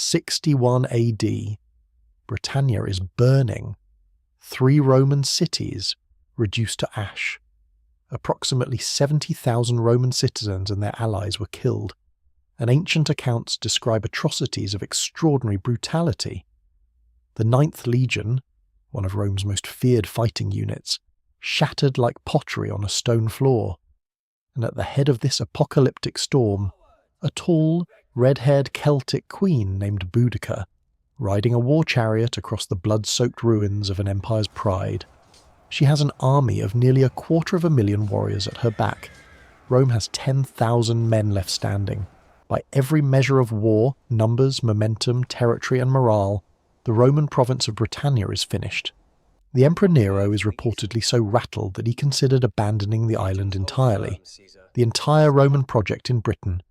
61 AD. Britannia is burning. 3 Roman cities reduced to ash. Approximately 70,000 Roman citizens and their allies were killed, and ancient accounts describe atrocities of extraordinary brutality. The 9th Legion, one of Rome's most feared fighting units, shattered like pottery on a stone floor, and at the head of this apocalyptic storm, a tall, red-haired Celtic queen named Boudica, riding a war chariot across the blood-soaked ruins of an empire's pride. She has an army of nearly 250,000 warriors at her back. Rome has 10,000 men left standing. By every measure of war, numbers, momentum, territory and morale, the Roman province of Britannia is finished. The Emperor Nero is reportedly so rattled that he considered abandoning the island entirely. The entire Roman project in Britain,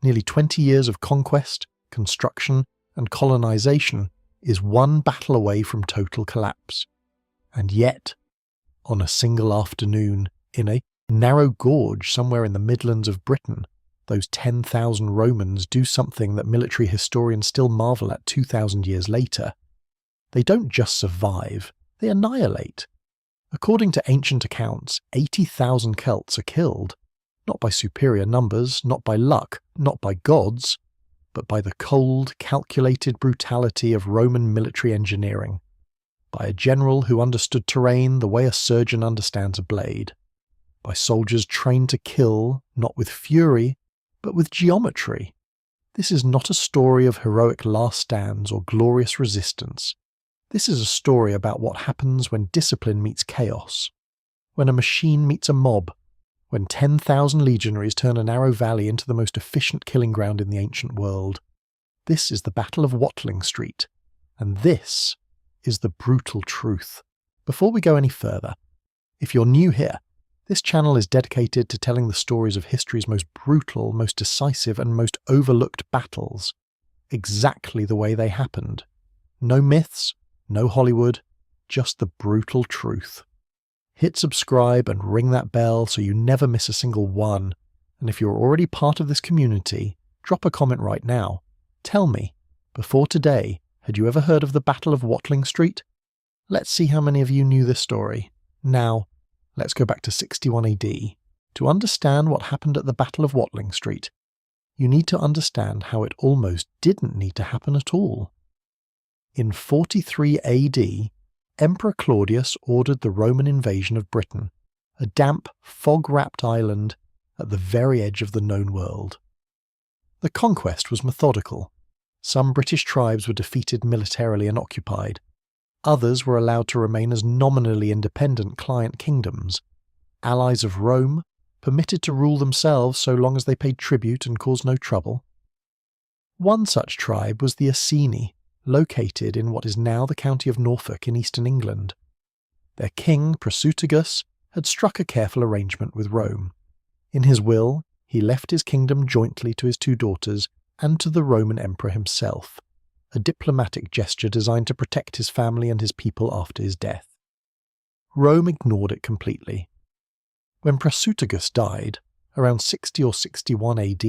nearly 20 years of conquest, construction and colonization, is one battle away from total collapse. And yet, on a single afternoon, in a narrow gorge somewhere in the Midlands of Britain, those 10,000 Romans do something that military historians still marvel at 2,000 years later. They don't just survive, they annihilate. According to ancient accounts, 80,000 Celts are killed, not by superior numbers, not by luck, not by gods, but by the cold, calculated brutality of Roman military engineering, by a general who understood terrain the way a surgeon understands a blade, by soldiers trained to kill, not with fury, but with geometry. This is not a story of heroic last stands or glorious resistance. This is a story about what happens when discipline meets chaos, when a machine meets a mob, when 10,000 legionaries turn a narrow valley into the most efficient killing ground in the ancient world. This is the Battle of Watling Street, and this is the brutal truth. Before we go any further, if you're new here, this channel is dedicated to telling the stories of history's most brutal, most decisive and most overlooked battles, exactly the way they happened. No myths, no Hollywood, just the brutal truth. Hit subscribe and ring that bell so you never miss a single one, and if you're already part of this community, drop a comment right now. Tell me, before today, had you ever heard of the Battle of Watling Street? Let's see how many of you knew this story. Now, let's go back to 61 AD. To understand what happened at the Battle of Watling Street, you need to understand how it almost didn't need to happen at all. In 43 AD, Emperor Claudius ordered the Roman invasion of Britain, a damp, fog-wrapped island at the very edge of the known world. The conquest was methodical. Some British tribes were defeated militarily and occupied. Others were allowed to remain as nominally independent client kingdoms, allies of Rome, permitted to rule themselves so long as they paid tribute and caused no trouble. One such tribe was the Iceni, located in what is now the county of Norfolk in eastern England. Their king, Prasutagus, had struck a careful arrangement with Rome. In his will, he left his kingdom jointly to his 2 daughters and to the Roman emperor himself, a diplomatic gesture designed to protect his family and his people after his death. Rome ignored it completely. When Prasutagus died, around 60 or 61 AD,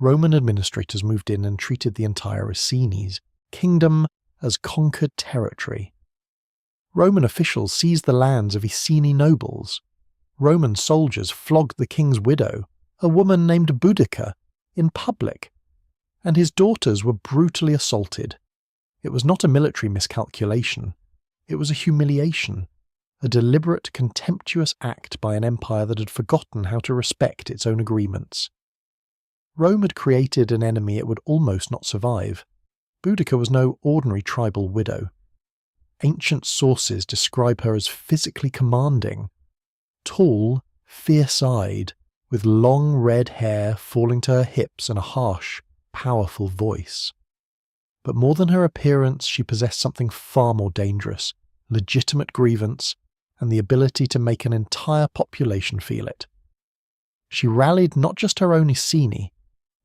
Roman administrators moved in and treated the entire Iceni's kingdom as conquered territory. Roman officials seized the lands of Iceni nobles. Roman soldiers flogged the king's widow, a woman named Boudica, in public, and his daughters were brutally assaulted. It was not a military miscalculation. It was a humiliation, a deliberate, contemptuous act by an empire that had forgotten how to respect its own agreements. Rome had created an enemy it would almost not survive. Boudica was no ordinary tribal widow. Ancient sources describe her as physically commanding, tall, fierce-eyed, with long red hair falling to her hips and a harsh, powerful voice. But more than her appearance, she possessed something far more dangerous, legitimate grievance, and the ability to make an entire population feel it. She rallied not just her own Iceni,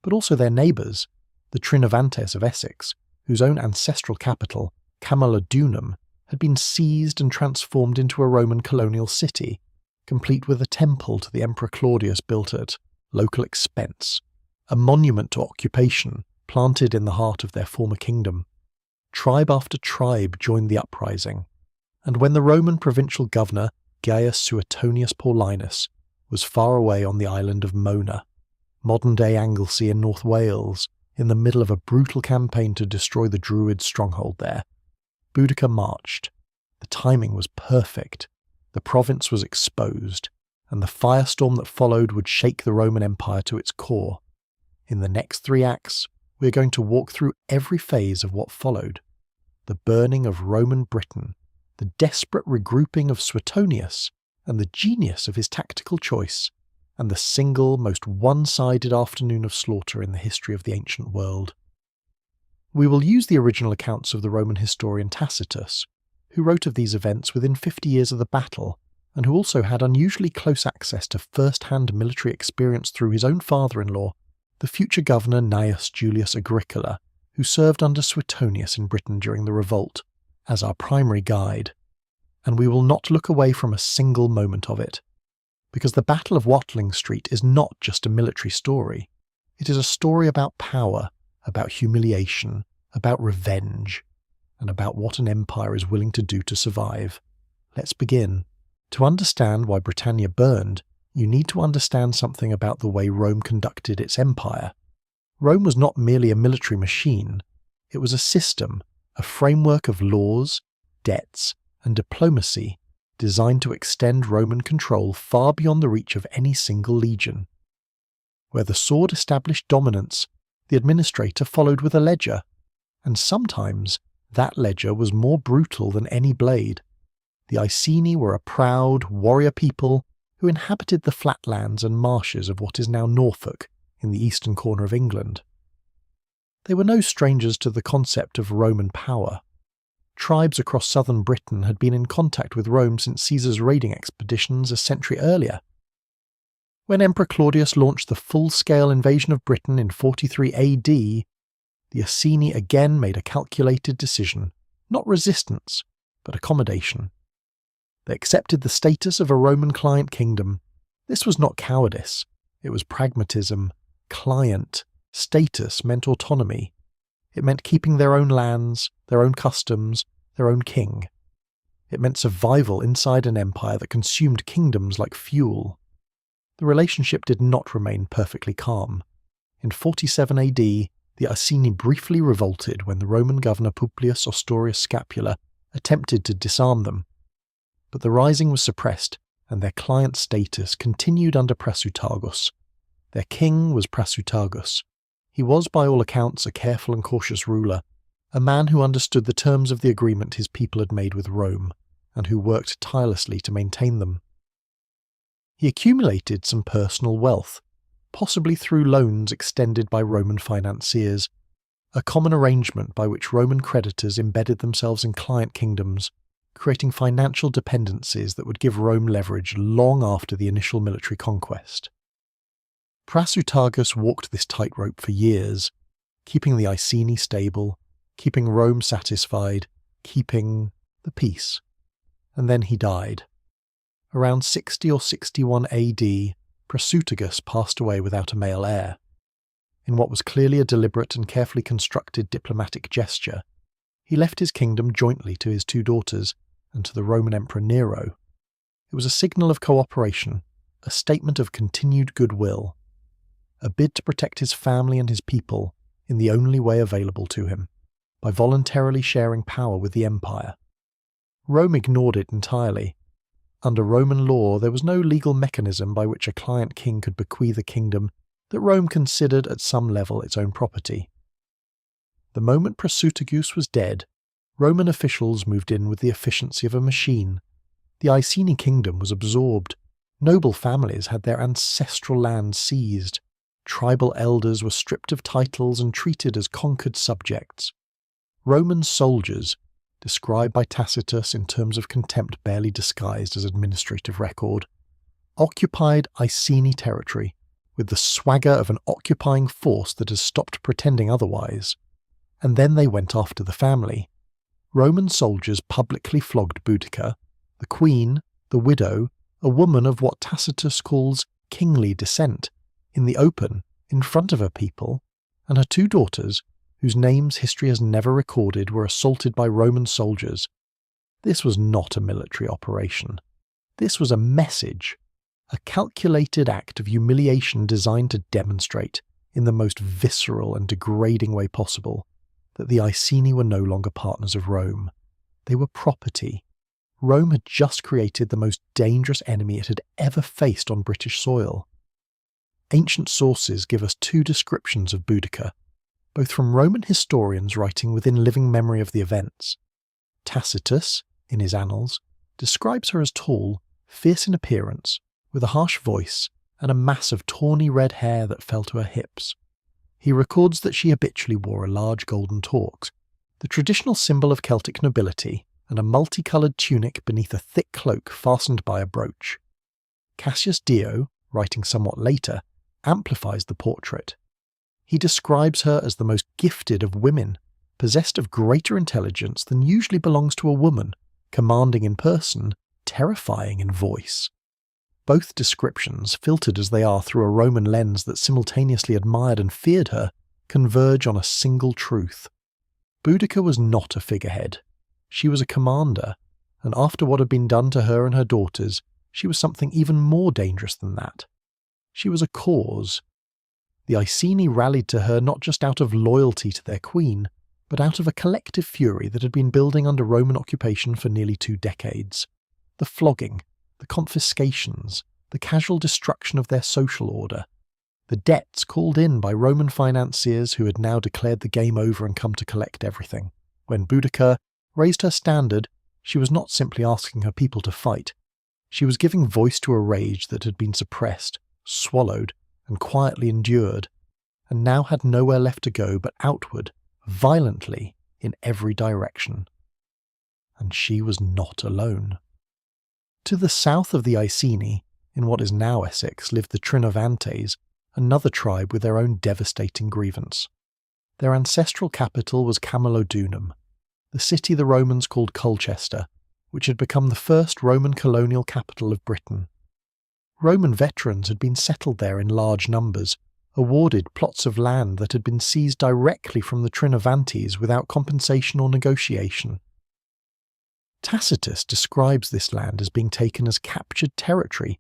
but also their neighbours, the Trinovantes of Essex, whose own ancestral capital, Camalodunum, had been seized and transformed into a Roman colonial city, complete with a temple to the Emperor Claudius built at local expense, a monument to occupation, planted in the heart of their former kingdom. Tribe after tribe joined the uprising, and when the Roman provincial governor Gaius Suetonius Paulinus was far away on the island of Mona, modern-day Anglesey in North Wales, in the middle of a brutal campaign to destroy the Druid stronghold there, Boudica marched. The timing was perfect. The province was exposed, and the firestorm that followed would shake the Roman Empire to its core. In the next 3 acts, we are going to walk through every phase of what followed. The burning of Roman Britain, the desperate regrouping of Suetonius, and the genius of his tactical choice, and the single most one-sided afternoon of slaughter in the history of the ancient world. We will use the original accounts of the Roman historian Tacitus, who wrote of these events within 50 years of the battle, and who also had unusually close access to first-hand military experience through his own father-in-law, the future governor Gnaeus Julius Agricola, who served under Suetonius in Britain during the revolt, as our primary guide. And we will not look away from a single moment of it, because the Battle of Watling Street is not just a military story. It is a story about power, about humiliation, about revenge, and about what an empire is willing to do to survive. Let's begin. To understand why Britannia burned, you need to understand something about the way Rome conducted its empire. Rome was not merely a military machine. It was a system, a framework of laws, debts, and diplomacy designed to extend Roman control far beyond the reach of any single legion. Where the sword established dominance, the administrator followed with a ledger, and sometimes that ledger was more brutal than any blade. The Iceni were a proud, warrior people who inhabited the flatlands and marshes of what is now Norfolk, in the eastern corner of England. They were no strangers to the concept of Roman power. Tribes across southern Britain had been in contact with Rome since Caesar's raiding expeditions a century earlier. When Emperor Claudius launched the full-scale invasion of Britain in 43 AD, the Iceni again made a calculated decision, not resistance, but accommodation. They accepted the status of a Roman client kingdom. This was not cowardice, it was pragmatism. Client, status meant autonomy. It meant keeping their own lands, their own customs, their own king. It meant survival inside an empire that consumed kingdoms like fuel. The relationship did not remain perfectly calm. In 47 AD, the Iceni briefly revolted when the Roman governor Publius Ostorius Scapula attempted to disarm them. But the rising was suppressed, and their client status continued under Prasutagus. Their king was Prasutagus. He was by all accounts a careful and cautious ruler, a man who understood the terms of the agreement his people had made with Rome, and who worked tirelessly to maintain them. He accumulated some personal wealth, possibly through loans extended by Roman financiers, a common arrangement by which Roman creditors embedded themselves in client kingdoms, creating financial dependencies that would give Rome leverage long after the initial military conquest. Prasutagus walked this tightrope for years, keeping the Iceni stable, keeping Rome satisfied, keeping the peace. And then he died. Around 60 or 61 AD, Prasutagus passed away without a male heir. In what was clearly a deliberate and carefully constructed diplomatic gesture, he left his kingdom jointly to his 2 daughters and to the Roman Emperor Nero. It was a signal of cooperation, a statement of continued goodwill, a bid to protect his family and his people in the only way available to him, by voluntarily sharing power with the empire. Rome ignored it entirely. Under Roman law, there was no legal mechanism by which a client king could bequeath a kingdom that Rome considered at some level its own property. The moment Prasutagus was dead, Roman officials moved in with the efficiency of a machine. The Iceni kingdom was absorbed. Noble families had their ancestral lands seized. Tribal elders were stripped of titles and treated as conquered subjects. Roman soldiers, described by Tacitus in terms of contempt barely disguised as administrative record, occupied Iceni territory with the swagger of an occupying force that has stopped pretending otherwise. And then they went after the family. Roman soldiers publicly flogged Boudica, the queen, the widow, a woman of what Tacitus calls kingly descent, in the open, in front of her people, and her 2 daughters, whose names history has never recorded, were assaulted by Roman soldiers. This was not a military operation. This was a message, a calculated act of humiliation designed to demonstrate, in the most visceral and degrading way possible, that the Iceni were no longer partners of Rome. They were property. Rome had just created the most dangerous enemy it had ever faced on British soil. Ancient sources give us two descriptions of Boudica, both from Roman historians writing within living memory of the events. Tacitus, in his Annals, describes her as tall, fierce in appearance, with a harsh voice and a mass of tawny red hair that fell to her hips. He records that she habitually wore a large golden torque, the traditional symbol of Celtic nobility, and a multicoloured tunic beneath a thick cloak fastened by a brooch. Cassius Dio, writing somewhat later, amplifies the portrait. He describes her as the most gifted of women, possessed of greater intelligence than usually belongs to a woman, commanding in person, terrifying in voice. Both descriptions, filtered as they are through a Roman lens that simultaneously admired and feared her, converge on a single truth. Boudica was not a figurehead. She was a commander, and after what had been done to her and her daughters, she was something even more dangerous than that. She was a cause. The Iceni rallied to her not just out of loyalty to their queen, but out of a collective fury that had been building under Roman occupation for nearly 2 decades. The flogging, the confiscations, the casual destruction of their social order, the debts called in by Roman financiers who had now declared the game over and come to collect everything. When Boudica raised her standard, she was not simply asking her people to fight. She was giving voice to a rage that had been suppressed, swallowed, and quietly endured, and now had nowhere left to go but outward, violently, in every direction. And she was not alone. To the south of the Iceni, in what is now Essex, lived the Trinovantes, another tribe with their own devastating grievance. Their ancestral capital was Camulodunum, the city the Romans called Colchester, which had become the first Roman colonial capital of Britain. Roman veterans had been settled there in large numbers, awarded plots of land that had been seized directly from the Trinovantes without compensation or negotiation. Tacitus describes this land as being taken as captured territory,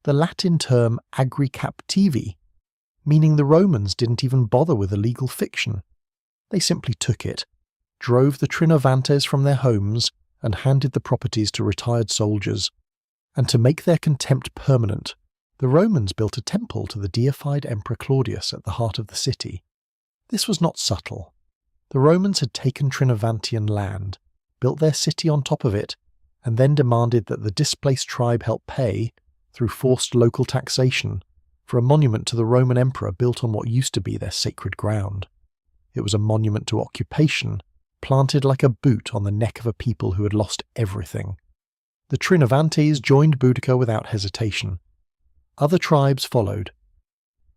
the Latin term agri captivi, meaning the Romans didn't even bother with a legal fiction. They simply took it, drove the Trinovantes from their homes, and handed the properties to retired soldiers. And to make their contempt permanent, the Romans built a temple to the deified Emperor Claudius at the heart of the city. This was not subtle. The Romans had taken Trinovantian land, built their city on top of it, and then demanded that the displaced tribe help pay, through forced local taxation, for a monument to the Roman emperor built on what used to be their sacred ground. It was a monument to occupation, planted like a boot on the neck of a people who had lost everything. The Trinovantes joined Boudica without hesitation. Other tribes followed.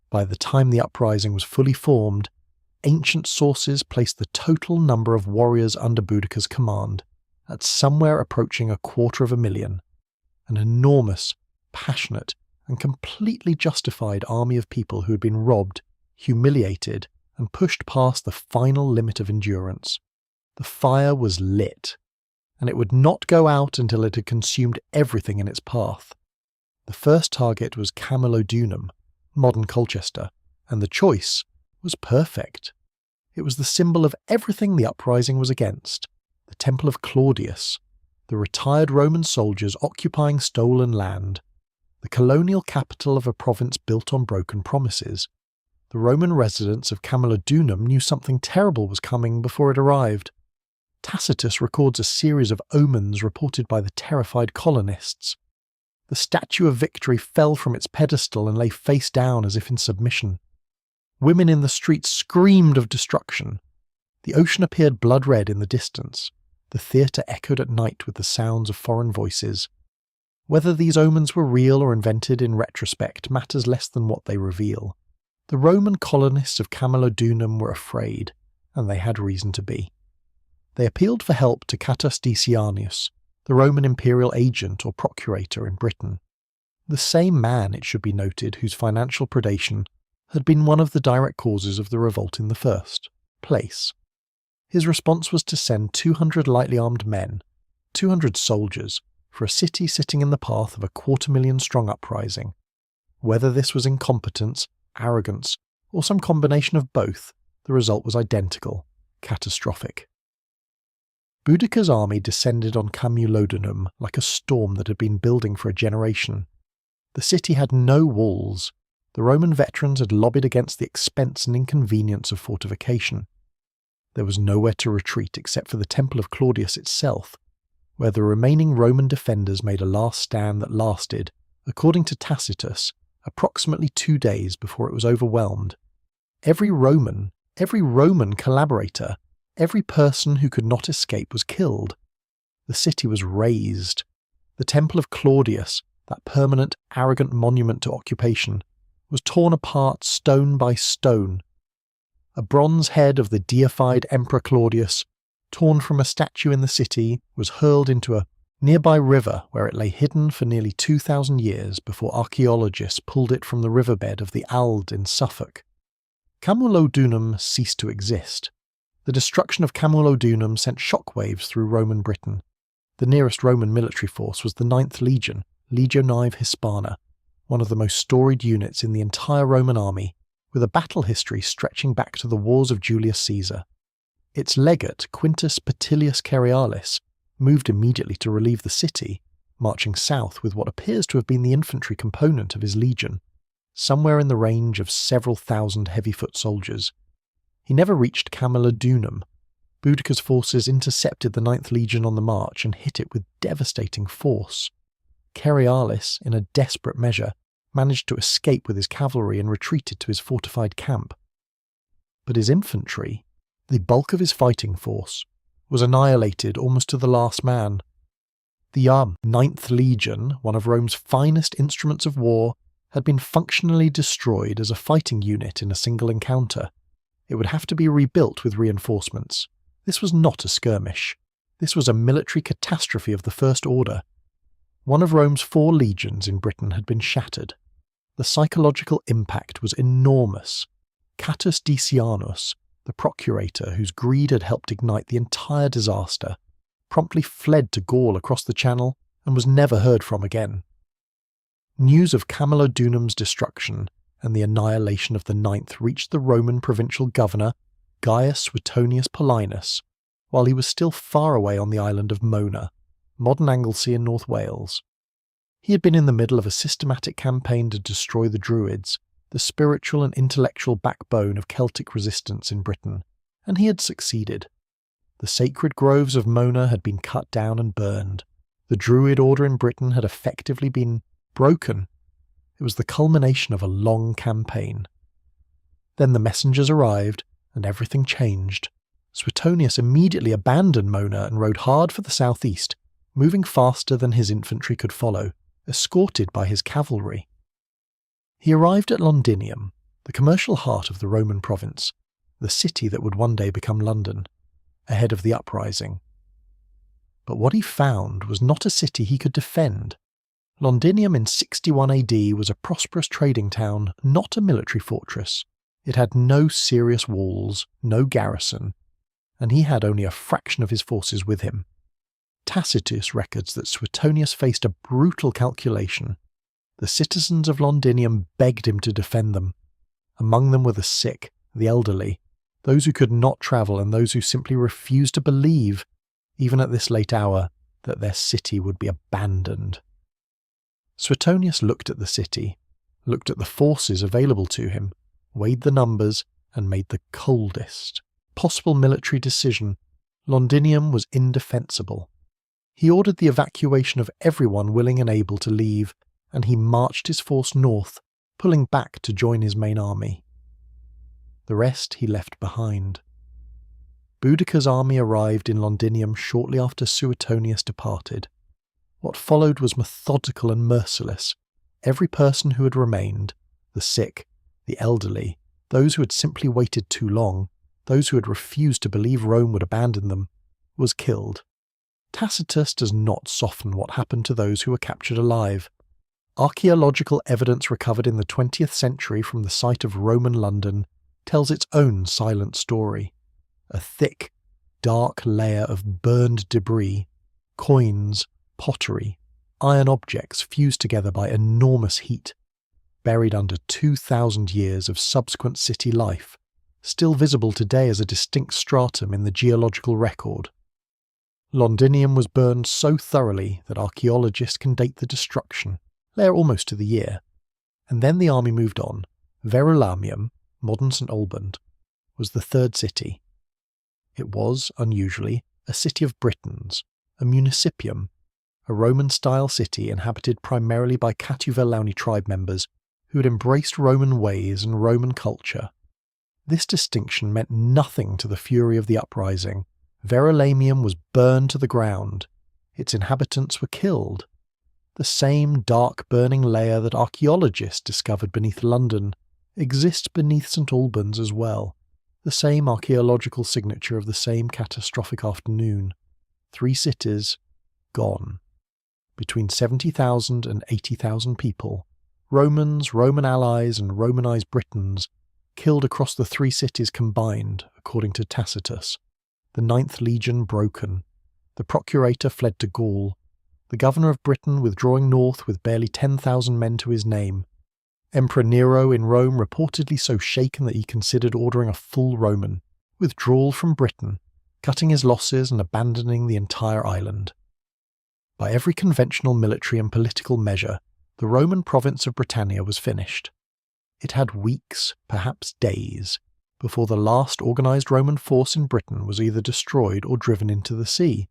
By the time the uprising was fully formed, ancient sources placed the total number of warriors under Boudica's command at somewhere approaching 250,000, an enormous, passionate, and completely justified army of people who had been robbed, humiliated, and pushed past the final limit of endurance. The fire was lit, and it would not go out until it had consumed everything in its path. The first target was Camulodunum, modern Colchester, and the choice was perfect. It was the symbol of everything the uprising was against, the temple of Claudius, the retired Roman soldiers occupying stolen land, the colonial capital of a province built on broken promises. The Roman residents of Camulodunum knew something terrible was coming before it arrived. Tacitus records a series of omens reported by the terrified colonists. The Statue of Victory fell from its pedestal and lay face down as if in submission. Women in the streets screamed of destruction. The ocean appeared blood-red in the distance. The theatre echoed at night with the sounds of foreign voices. Whether these omens were real or invented in retrospect matters less than what they reveal. The Roman colonists of Camulodunum were afraid, and they had reason to be. They appealed for help to Catus Decianus, the Roman imperial agent or procurator in Britain. The same man, it should be noted, whose financial predation had been one of the direct causes of the revolt in the first. place. His response was to send 200 lightly armed men, 200 soldiers, for a city sitting in the path of a 250,000-strong uprising. Whether this was incompetence, arrogance, or some combination of both, the result was identical, catastrophic. Boudica's army descended on Camulodunum like a storm that had been building for a generation. The city had no walls. The Roman veterans had lobbied against the expense and inconvenience of fortification. There was nowhere to retreat except for the Temple of Claudius itself, where the remaining Roman defenders made a last stand that lasted, according to Tacitus, approximately 2 days before it was overwhelmed. Every Roman collaborator, every person who could not escape was killed. The city was razed. The Temple of Claudius, that permanent, arrogant monument to occupation, was torn apart stone by stone. A bronze head of the deified Emperor Claudius, torn from a statue in the city, was hurled into a nearby river where it lay hidden for nearly 2,000 years before archaeologists pulled it from the riverbed of the Alde in Suffolk. Camulodunum ceased to exist. The destruction of Camulodunum sent shockwaves through Roman Britain. The nearest Roman military force was the 9th Legion, Legionaries Hispana, one of the most storied units in the entire Roman army, with a battle history stretching back to the wars of Julius Caesar. Its legate, Quintus Petilius Cerealis, moved immediately to relieve the city, marching south with what appears to have been the infantry component of his legion, somewhere in the range of several thousand heavy-foot soldiers. He never reached Camulodunum. Boudica's forces intercepted the 9th Legion on the march and hit it with devastating force. Cerealis, in a desperate measure, managed to escape with his cavalry and retreated to his fortified camp. But his infantry, the bulk of his fighting force, was annihilated almost to the last man. The 9th Legion, one of Rome's finest instruments of war, had been functionally destroyed as a fighting unit in a single encounter. It would have to be rebuilt with reinforcements. This was not a skirmish. This was a military catastrophe of the first order. One of Rome's 4 legions in Britain had been shattered. The psychological impact was enormous. Catus Decianus, the procurator whose greed had helped ignite the entire disaster, promptly fled to Gaul across the Channel and was never heard from again. News of Camulodunum's destruction and the annihilation of the 9th reached the Roman provincial governor, Gaius Suetonius Paulinus, while he was still far away on the island of Mona, modern Anglesey in North Wales. He had been in the middle of a systematic campaign to destroy the Druids, the spiritual and intellectual backbone of Celtic resistance in Britain, and he had succeeded. The sacred groves of Mona had been cut down and burned. The Druid order in Britain had effectively been broken. It was the culmination of a long campaign. Then the messengers arrived, and everything changed. Suetonius immediately abandoned Mona and rode hard for the southeast, moving faster than his infantry could follow, escorted by his cavalry. He arrived at Londinium, the commercial heart of the Roman province, the city that would one day become London, ahead of the uprising. But what he found was not a city he could defend. Londinium in 61 AD was a prosperous trading town, not a military fortress. It had no serious walls, no garrison, and he had only a fraction of his forces with him. Tacitus records that Suetonius faced a brutal calculation. The citizens of Londinium begged him to defend them. Among them were the sick, the elderly, those who could not travel and those who simply refused to believe, even at this late hour, that their city would be abandoned. Suetonius looked at the city, looked at the forces available to him, weighed the numbers, and made the coldest possible military decision. Londinium was indefensible. He ordered the evacuation of everyone willing and able to leave, and he marched his force north, pulling back to join his main army. The rest he left behind. Boudica's army arrived in Londinium shortly after Suetonius departed. What followed was methodical and merciless. Every person who had remained, the sick, the elderly, those who had simply waited too long, those who had refused to believe Rome would abandon them, was killed. Tacitus does not soften what happened to those who were captured alive. Archaeological evidence recovered in the 20th century from the site of Roman London tells its own silent story. a thick, dark layer of burned debris, coins, pottery, iron objects fused together by enormous heat, buried under 2,000 years of subsequent city life, still visible today as a distinct stratum in the geological record. Londinium was burned so thoroughly that archaeologists can date the destruction, later almost to the year. And then the army moved on. Verulamium, modern St. Albans, was the third city. It was, unusually, a city of Britons, a municipium, a Roman-style city inhabited primarily by Catuvelauni tribe members who had embraced Roman ways and Roman culture. This distinction meant nothing to the fury of the uprising. Verulamium was burned to the ground. Its inhabitants were killed. The same dark burning layer that archaeologists discovered beneath London exists beneath St. Albans as well. The same archaeological signature of the same catastrophic afternoon. 3 cities gone. Between 70,000 and 80,000 people, Romans, Roman allies and Romanized Britons, killed across the 3 cities combined, according to Tacitus. The 9th Legion broken. The procurator fled to Gaul. The governor of Britain withdrawing north with barely 10,000 men to his name. Emperor Nero in Rome reportedly so shaken that he considered ordering a full Roman withdrawal from Britain, cutting his losses and abandoning the entire island. By every conventional military and political measure, the Roman province of Britannia was finished. It had weeks, perhaps days, before the last organised Roman force in Britain was either destroyed or driven into the sea.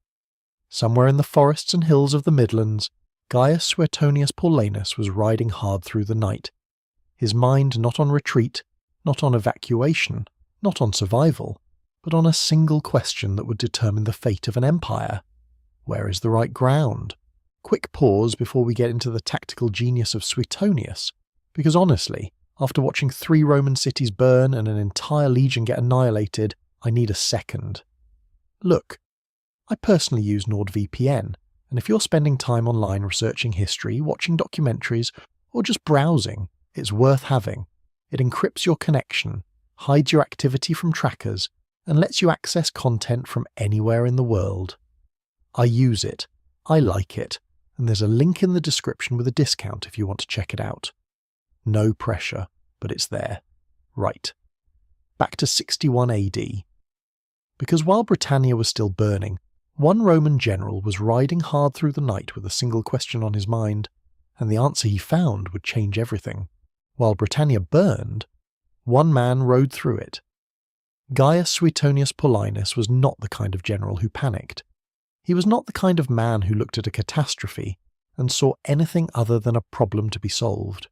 Somewhere in the forests and hills of the Midlands, Gaius Suetonius Paulinus was riding hard through the night, his mind not on retreat, not on evacuation, not on survival, but on a single question that would determine the fate of an empire. Where is the right ground? Quick pause before we get into the tactical genius of Suetonius, because honestly, after watching 3 Roman cities burn and an entire legion get annihilated, I need a second. Look, I personally use NordVPN, and if you're spending time online researching history, watching documentaries, or just browsing, it's worth having. It encrypts your connection, hides your activity from trackers, and lets you access content from anywhere in the world. I use it, I like it, and there's a link in the description with a discount if you want to check it out. No pressure, but it's there. Right. Back to 61 AD. Because while Britannia was still burning, one Roman general was riding hard through the night with a single question on his mind, and the answer he found would change everything. While Britannia burned, one man rode through it. Gaius Suetonius Paulinus was not the kind of general who panicked. He was not the kind of man who looked at a catastrophe and saw anything other than a problem to be solved.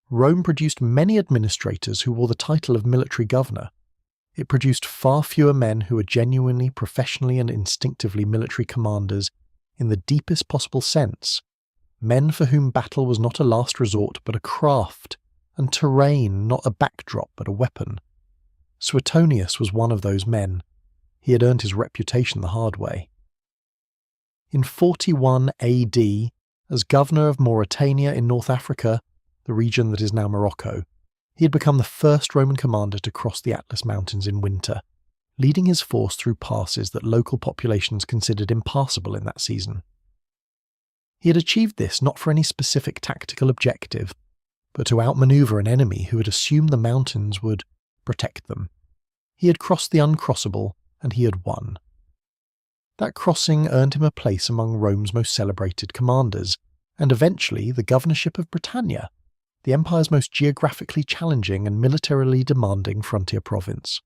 Rome produced many administrators who wore the title of military governor. It produced far fewer men who were genuinely, professionally and instinctively military commanders in the deepest possible sense, men for whom battle was not a last resort but a craft, and terrain not a backdrop but a weapon. Suetonius was one of those men. He had earned his reputation the hard way. In 41 AD, as governor of Mauritania in North Africa, the region that is now Morocco, he had become the first Roman commander to cross the Atlas Mountains in winter, leading his force through passes that local populations considered impassable in that season. He had achieved this not for any specific tactical objective, but to outmaneuver an enemy who had assumed the mountains would protect them. He had crossed the uncrossable, and he had won. That crossing earned him a place among Rome's most celebrated commanders, and eventually the governorship of Britannia, the empire's most geographically challenging and militarily demanding frontier province.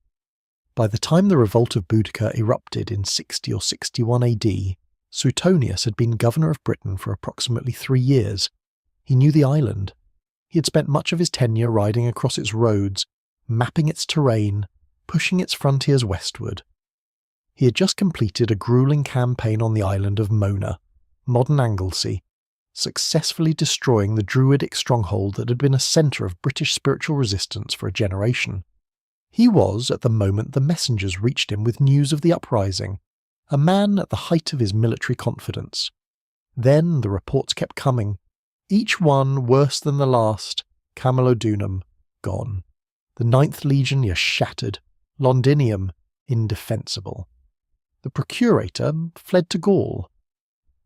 By the time the revolt of Boudica erupted in 60 or 61 AD, Suetonius had been governor of Britain for approximately 3 years. He knew the island. He had spent much of his tenure riding across its roads, mapping its terrain, pushing its frontiers westward. He had just completed a grueling campaign on the island of Mona, modern Anglesey, successfully destroying the Druidic stronghold that had been a centre of British spiritual resistance for a generation. He was, at the moment the messengers reached him with news of the uprising, a man at the height of his military confidence. Then the reports kept coming, each one worse than the last. Camulodunum, gone. The 9th Legion is shattered. Londinium, indefensible. The procurator fled to Gaul,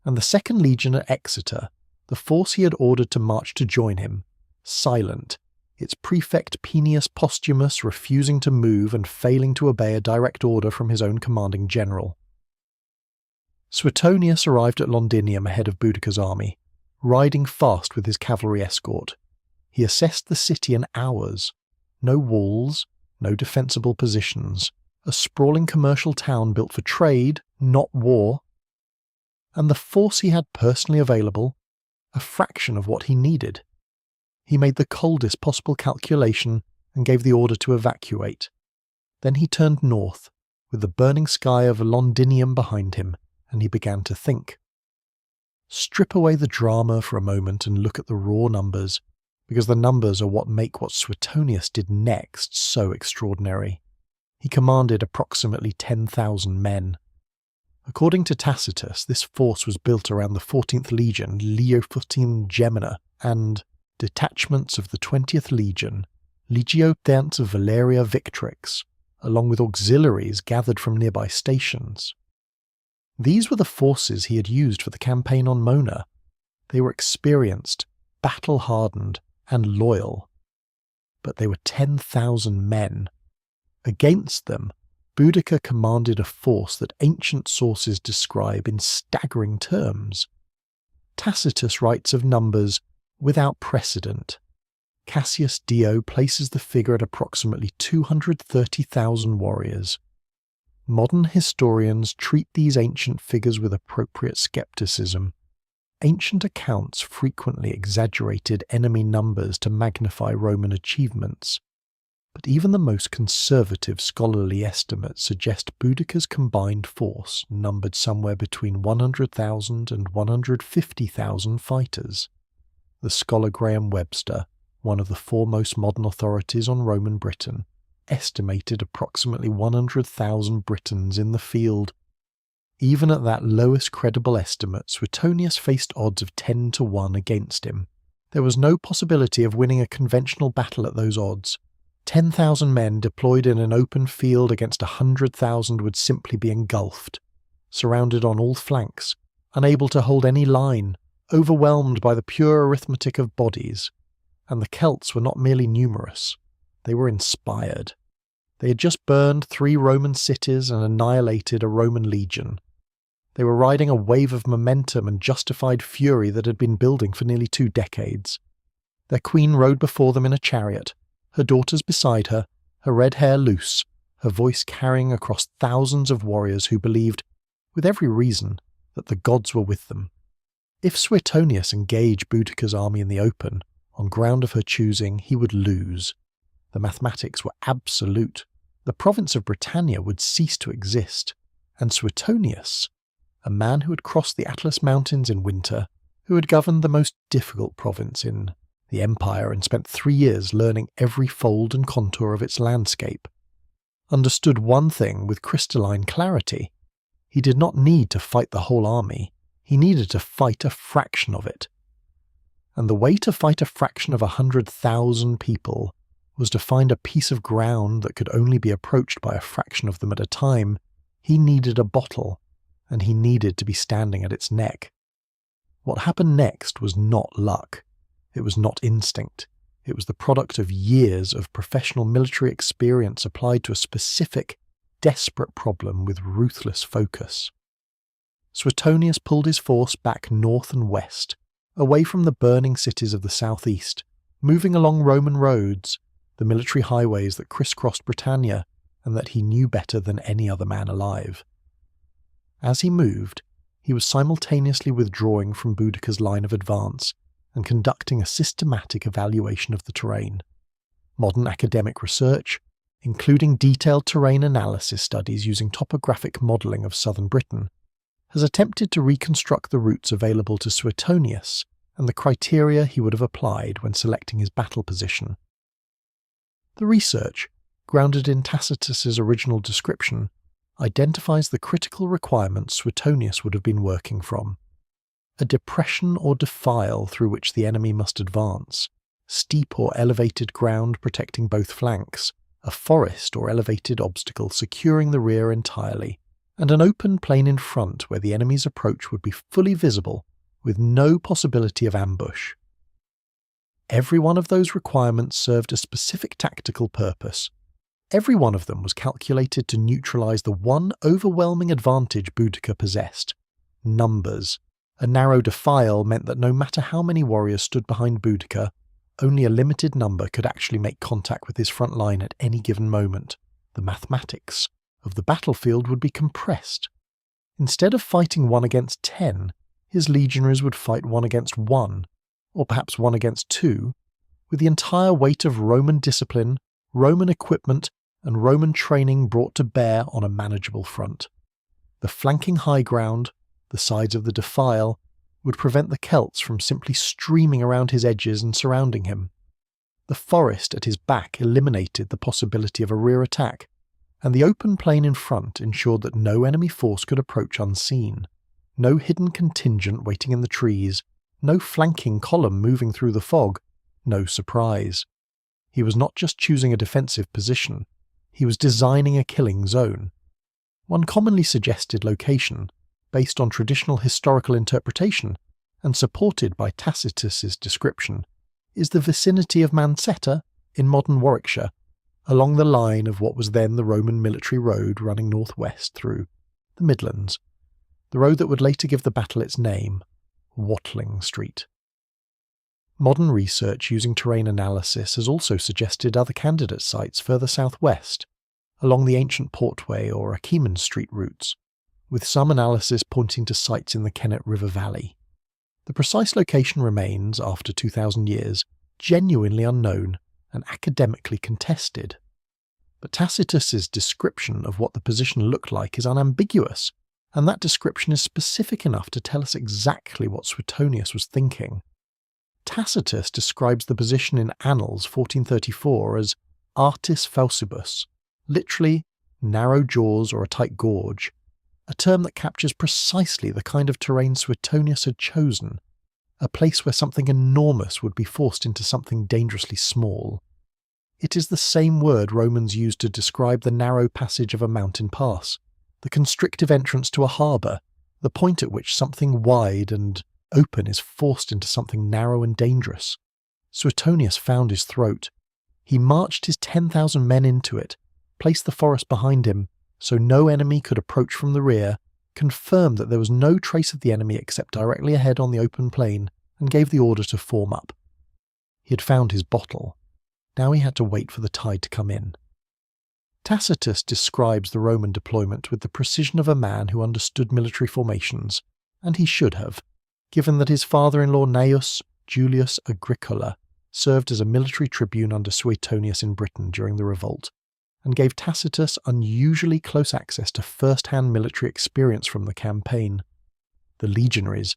and the 2nd Legion at Exeter, the force he had ordered to march to join him, silent, its prefect Peneus Postumus refusing to move and failing to obey a direct order from his own commanding general. Suetonius arrived at Londinium ahead of Boudica's army, riding fast with his cavalry escort. He assessed the city in hours. No walls, no defensible positions, a sprawling commercial town built for trade, not war. And the force he had personally available, a fraction of what he needed. He made the coldest possible calculation and gave the order to evacuate. Then he turned north, with the burning sky of Londinium behind him, and he began to think. Strip away the drama for a moment and look at the raw numbers, because the numbers are what make what Suetonius did next so extraordinary. He commanded approximately 10,000 men. According to Tacitus, this force was built around the 14th Legion, Leofotium Gemina, and detachments of the 20th Legion, Legio Tertia Valeria Victrix, along with auxiliaries gathered from nearby stations. These were the forces he had used for the campaign on Mona. They were experienced, battle-hardened, and loyal. But they were 10,000 men. Against them, Boudica commanded a force that ancient sources describe in staggering terms. Tacitus writes of numbers without precedent. Cassius Dio places the figure at approximately 230,000 warriors. Modern historians treat these ancient figures with appropriate skepticism. Ancient accounts frequently exaggerated enemy numbers to magnify Roman achievements, but even the most conservative scholarly estimates suggest Boudica's combined force numbered somewhere between 100,000 and 150,000 fighters. The scholar Graham Webster, one of the foremost modern authorities on Roman Britain, estimated approximately 100,000 Britons in the field. Even at that lowest credible estimate, Suetonius faced odds of 10 to 1 against him. There was no possibility of winning a conventional battle at those odds. 10,000 men deployed in an open field against 100,000 would simply be engulfed, surrounded on all flanks, unable to hold any line, overwhelmed by the pure arithmetic of bodies. And the Celts were not merely numerous. They were inspired. They had just burned 3 Roman cities and annihilated a Roman legion. They were riding a wave of momentum and justified fury that had been building for nearly 2 decades. Their queen rode before them in a chariot, her daughters beside her, her red hair loose, her voice carrying across thousands of warriors who believed, with every reason, that the gods were with them. If Suetonius engaged Boudica's army in the open, on ground of her choosing, he would lose. The mathematics were absolute. The province of Britannia would cease to exist, and Suetonius, a man who had crossed the Atlas Mountains in winter, who had governed the most difficult province in the empire and spent 3 years learning every fold and contour of its landscape, understood one thing with crystalline clarity. He did not need to fight the whole army. He needed to fight a fraction of it. And the way to fight a fraction of 100,000 people was to find a piece of ground that could only be approached by a fraction of them at a time. He needed a bottle, and he needed to be standing at its neck. What happened next was not luck. It was not instinct. It was the product of years of professional military experience applied to a specific, desperate problem with ruthless focus. Suetonius pulled his force back north and west, away from the burning cities of the southeast, moving along Roman roads, the military highways that crisscrossed Britannia and that he knew better than any other man alive. As he moved, he was simultaneously withdrawing from Boudica's line of advance and conducting a systematic evaluation of the terrain. Modern academic research, including detailed terrain analysis studies using topographic modelling of southern Britain, has attempted to reconstruct the routes available to Suetonius and the criteria he would have applied when selecting his battle position. The research, grounded in Tacitus's original description, identifies the critical requirements Suetonius would have been working from. A depression or defile through which the enemy must advance, steep or elevated ground protecting both flanks, a forest or elevated obstacle securing the rear entirely, and an open plain in front where the enemy's approach would be fully visible with no possibility of ambush. Every one of those requirements served a specific tactical purpose. Every one of them was calculated to neutralise the one overwhelming advantage Boudica possessed: numbers. A narrow defile meant that no matter how many warriors stood behind Boudica, only a limited number could actually make contact with his front line at any given moment. The mathematics of the battlefield would be compressed. Instead of fighting 1 against 10, his legionaries would fight 1 against 1, or perhaps 1 against 2, with the entire weight of Roman discipline, Roman equipment, and Roman training brought to bear on a manageable front. The flanking high ground, the sides of the defile, would prevent the Celts from simply streaming around his edges and surrounding him. The forest at his back eliminated the possibility of a rear attack, and the open plain in front ensured that no enemy force could approach unseen. No hidden contingent waiting in the trees, no flanking column moving through the fog, no surprise. He was not just choosing a defensive position, he was designing a killing zone. One commonly suggested location, based on traditional historical interpretation and supported by Tacitus's description, is the vicinity of Mansetta in modern Warwickshire, along the line of what was then the Roman military road running northwest through the Midlands, the road that would later give the battle its name, Watling Street. Modern research using terrain analysis has also suggested other candidate sites further southwest, along the ancient Portway or Acheman Street routes, with some analysis pointing to sites in the Kennet River Valley. The precise location remains, after 2,000 years, genuinely unknown and academically contested. But Tacitus's description of what the position looked like is unambiguous, and that description is specific enough to tell us exactly what Suetonius was thinking. Tacitus describes the position in Annals 1434 as artis faucibus, literally narrow jaws or a tight gorge, a term that captures precisely the kind of terrain Suetonius had chosen, a place where something enormous would be forced into something dangerously small. It is the same word Romans used to describe the narrow passage of a mountain pass, the constrictive entrance to a harbour, the point at which something wide and open is forced into something narrow and dangerous. Suetonius found his throat. He marched his 10,000 men into it, placed the forest behind him so no enemy could approach from the rear, confirmed that there was no trace of the enemy except directly ahead on the open plain, and gave the order to form up. He had found his bottle. Now he had to wait for the tide to come in. Tacitus describes the Roman deployment with the precision of a man who understood military formations, and he should have, given that his father-in-law Gnaeus Julius Agricola served as a military tribune under Suetonius in Britain during the revolt, and gave Tacitus unusually close access to first-hand military experience from the campaign. The legionaries,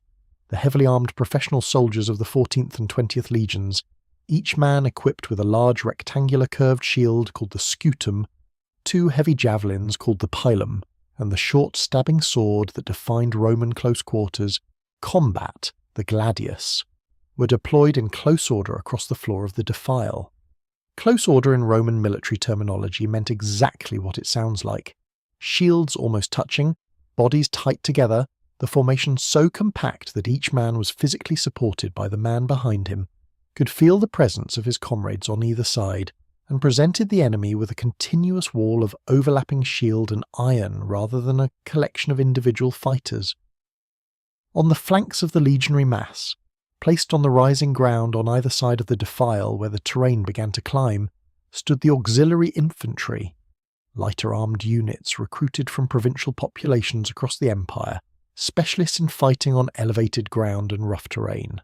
the heavily armed professional soldiers of the 14th and 20th legions, each man equipped with a large rectangular curved shield called the scutum, 2 heavy javelins called the pilum, and the short stabbing sword that defined Roman close quarters, combat, the gladius, were deployed in close order across the floor of the defile. Close order in Roman military terminology meant exactly what it sounds like. Shields almost touching, bodies tight together, the formation so compact that each man was physically supported by the man behind him, could feel the presence of his comrades on either side, and presented the enemy with a continuous wall of overlapping shield and iron rather than a collection of individual fighters. On the flanks of the legionary mass, placed on the rising ground on either side of the defile where the terrain began to climb, stood the auxiliary infantry, lighter armed units recruited from provincial populations across the empire, specialists in fighting on elevated ground and rough terrain.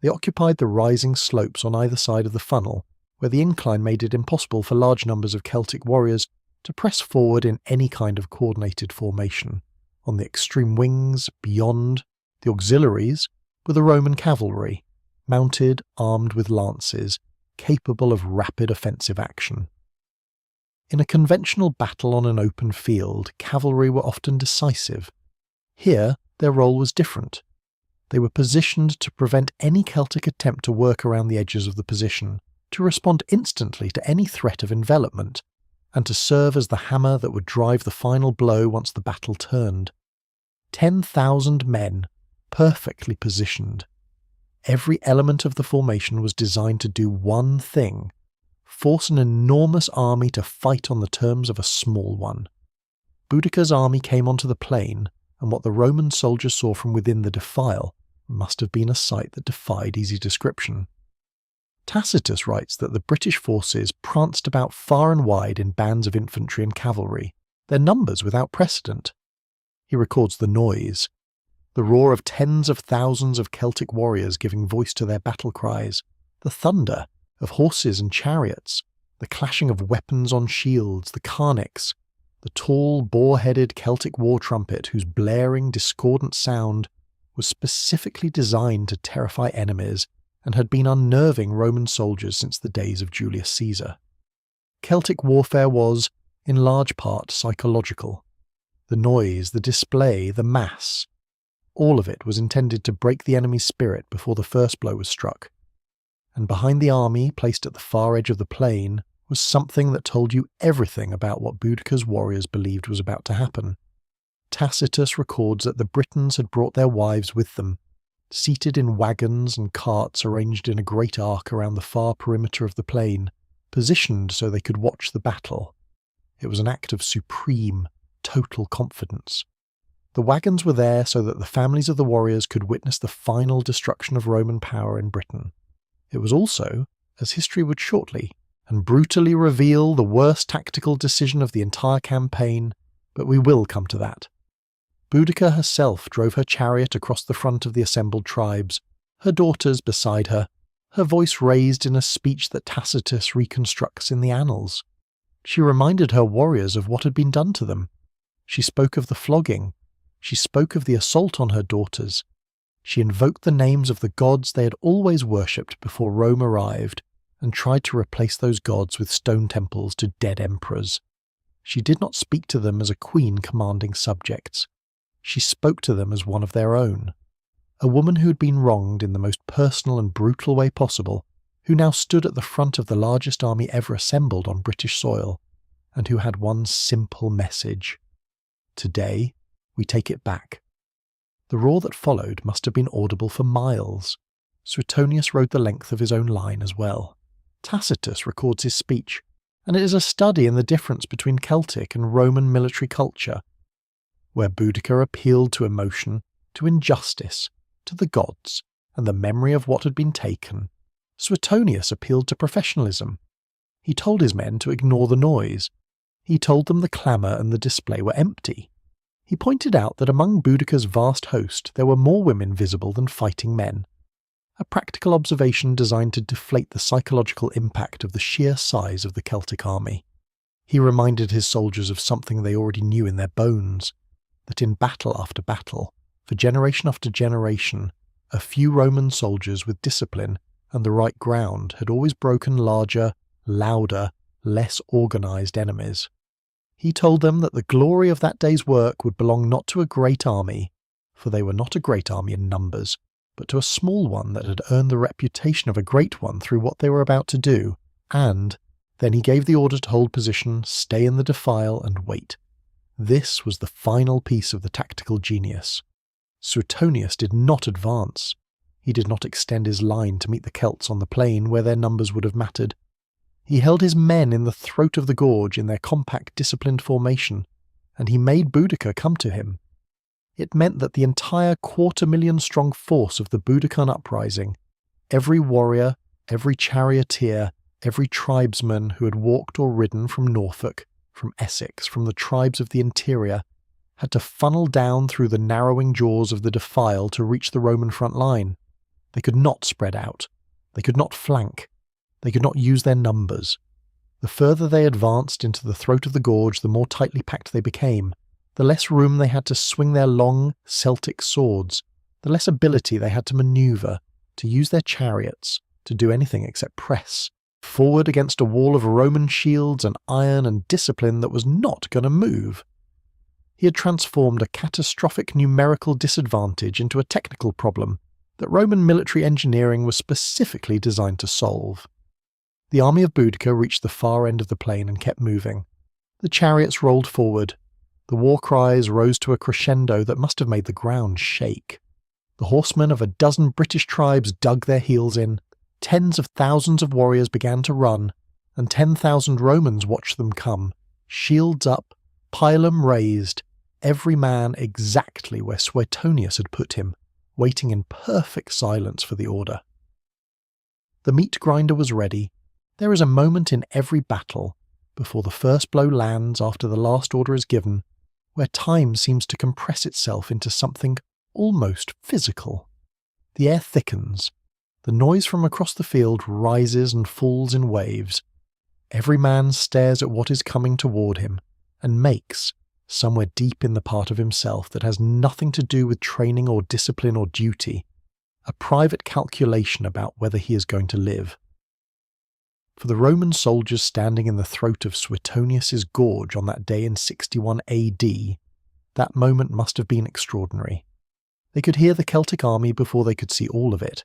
They occupied the rising slopes on either side of the funnel, where the incline made it impossible for large numbers of Celtic warriors to press forward in any kind of coordinated formation. On the extreme wings, beyond, the auxiliaries were the Roman cavalry, mounted, armed with lances, capable of rapid offensive action. In a conventional battle on an open field, cavalry were often decisive. Here, their role was different. They were positioned to prevent any Celtic attempt to work around the edges of the position, to respond instantly to any threat of envelopment, and to serve as the hammer that would drive the final blow once the battle turned. 10,000 men, perfectly positioned. Every element of the formation was designed to do one thing: force an enormous army to fight on the terms of a small one. Boudica's army came onto the plain, and what the Roman soldiers saw from within the defile must have been a sight that defied easy description. Tacitus writes that the British forces pranced about far and wide in bands of infantry and cavalry, their numbers without precedent. He records the noise, the roar of tens of thousands of Celtic warriors giving voice to their battle cries, the thunder of horses and chariots, the clashing of weapons on shields, the carnix, the tall, boar-headed Celtic war trumpet whose blaring, discordant sound was specifically designed to terrify enemies and had been unnerving Roman soldiers since the days of Julius Caesar. Celtic warfare was, in large part, psychological. The noise, the display, the mass, all of it was intended to break the enemy's spirit before the first blow was struck. And behind the army, placed at the far edge of the plain, was something that told you everything about what Boudica's warriors believed was about to happen. Tacitus records that the Britons had brought their wives with them, seated in wagons and carts arranged in a great arc around the far perimeter of the plain, positioned so they could watch the battle. It was an act of supreme, total confidence. The wagons were there so that the families of the warriors could witness the final destruction of Roman power in Britain. It was also, as history would shortly and brutally reveal, the worst tactical decision of the entire campaign, but we will come to that. Boudica herself drove her chariot across the front of the assembled tribes, her daughters beside her, her voice raised in a speech that Tacitus reconstructs in the annals. She reminded her warriors of what had been done to them. She spoke of the flogging. She spoke of the assault on her daughters. She invoked the names of the gods they had always worshipped before Rome arrived, and tried to replace those gods with stone temples to dead emperors. She did not speak to them as a queen commanding subjects. She spoke to them as one of their own, a woman who had been wronged in the most personal and brutal way possible, who now stood at the front of the largest army ever assembled on British soil, and who had one simple message. Today, we take it back. The roar that followed must have been audible for miles. Suetonius rode the length of his own line as well. Tacitus records his speech, and it is a study in the difference between Celtic and Roman military culture, where Boudica appealed to emotion, to injustice, to the gods, and the memory of what had been taken. Suetonius appealed to professionalism. He told his men to ignore the noise. He told them the clamour and the display were empty. He pointed out that among Boudica's vast host there were more women visible than fighting men, a practical observation designed to deflate the psychological impact of the sheer size of the Celtic army. He reminded his soldiers of something they already knew in their bones, that in battle after battle, for generation after generation, a few Roman soldiers with discipline and the right ground had always broken larger, louder, less organised enemies. He told them that the glory of that day's work would belong not to a great army, for they were not a great army in numbers, but to a small one that had earned the reputation of a great one through what they were about to do, and then he gave the order to hold position, stay in the defile, and wait. This was the final piece of the tactical genius. Suetonius did not advance. He did not extend his line to meet the Celts on the plain where their numbers would have mattered. He held his men in the throat of the gorge in their compact, disciplined formation, and he made Boudica come to him. It meant that the entire 250,000-strong force of the Boudican uprising, every warrior, every charioteer, every tribesman who had walked or ridden from Norfolk, from Essex, from the tribes of the interior, had to funnel down through the narrowing jaws of the defile to reach the Roman front line. They could not spread out. They could not flank. They could not use their numbers. The further they advanced into the throat of the gorge, the more tightly packed they became, the less room they had to swing their long Celtic swords, the less ability they had to manoeuvre, to use their chariots, to do anything except press forward against a wall of Roman shields and iron and discipline that was not going to move. He had transformed a catastrophic numerical disadvantage into a technical problem that Roman military engineering was specifically designed to solve. The army of Boudica reached the far end of the plain and kept moving. The chariots rolled forward. The war cries rose to a crescendo that must have made the ground shake. The horsemen of a dozen British tribes dug their heels in. Tens of thousands of warriors began to run, and 10,000 Romans watched them come, shields up, pilum raised, every man exactly where Suetonius had put him, waiting in perfect silence for the order. The meat grinder was ready. There is a moment in every battle, before the first blow lands after the last order is given, where time seems to compress itself into something almost physical. The air thickens. The noise from across the field rises and falls in waves. Every man stares at what is coming toward him and makes, somewhere deep in the part of himself that has nothing to do with training or discipline or duty, a private calculation about whether he is going to live. For the Roman soldiers standing in the throat of Suetonius's gorge on that day in 61 AD, that moment must have been extraordinary. They could hear the Celtic army before they could see all of it.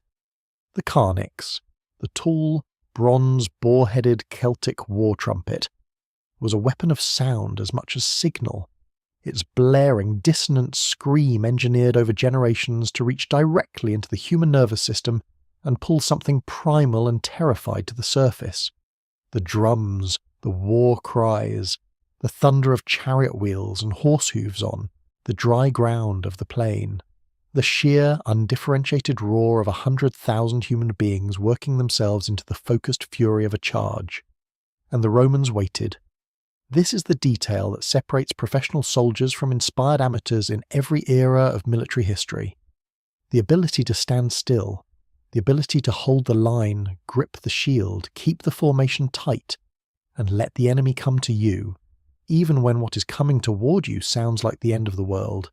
The carnix, the tall, bronze, boar-headed Celtic war trumpet, was a weapon of sound as much as signal, its blaring, dissonant scream engineered over generations to reach directly into the human nervous system and pull something primal and terrified to the surface. The drums, the war cries, the thunder of chariot wheels and horse hooves on the dry ground of the plain, the sheer, undifferentiated roar of 100,000 human beings working themselves into the focused fury of a charge. And the Romans waited. This is the detail that separates professional soldiers from inspired amateurs in every era of military history. The ability to stand still, the ability to hold the line, grip the shield, keep the formation tight, and let the enemy come to you, even when what is coming toward you sounds like the end of the world,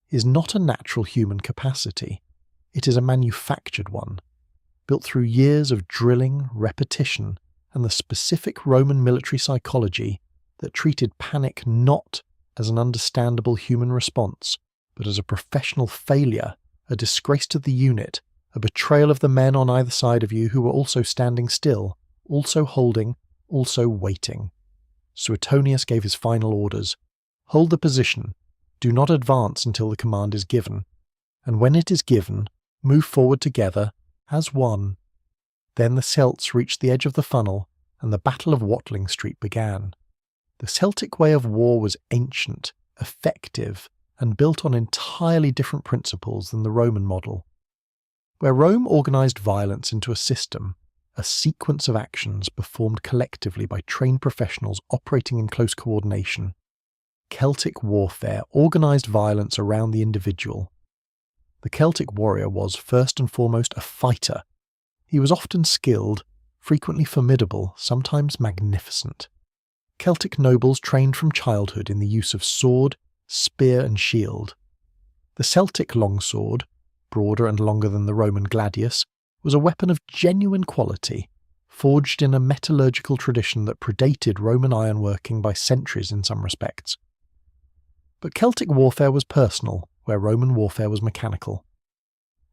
is not a natural human capacity. It is a manufactured one, built through years of drilling, repetition, and the specific Roman military psychology that treated panic not as an understandable human response, but as a professional failure, a disgrace to the unit, a betrayal of the men on either side of you who were also standing still, also holding, also waiting. Suetonius gave his final orders. Hold the position. Do not advance until the command is given. And when it is given, move forward together, as one. Then the Celts reached the edge of the funnel, and the Battle of Watling Street began. The Celtic way of war was ancient, effective, and built on entirely different principles than the Roman model. Where Rome organised violence into a system, a sequence of actions performed collectively by trained professionals operating in close coordination, Celtic warfare organised violence around the individual. The Celtic warrior was, first and foremost, a fighter. He was often skilled, frequently formidable, sometimes magnificent. Celtic nobles trained from childhood in the use of sword, spear and shield. The Celtic longsword, broader and longer than the Roman gladius, was a weapon of genuine quality, forged in a metallurgical tradition that predated Roman ironworking by centuries in some respects. But Celtic warfare was personal, where Roman warfare was mechanical.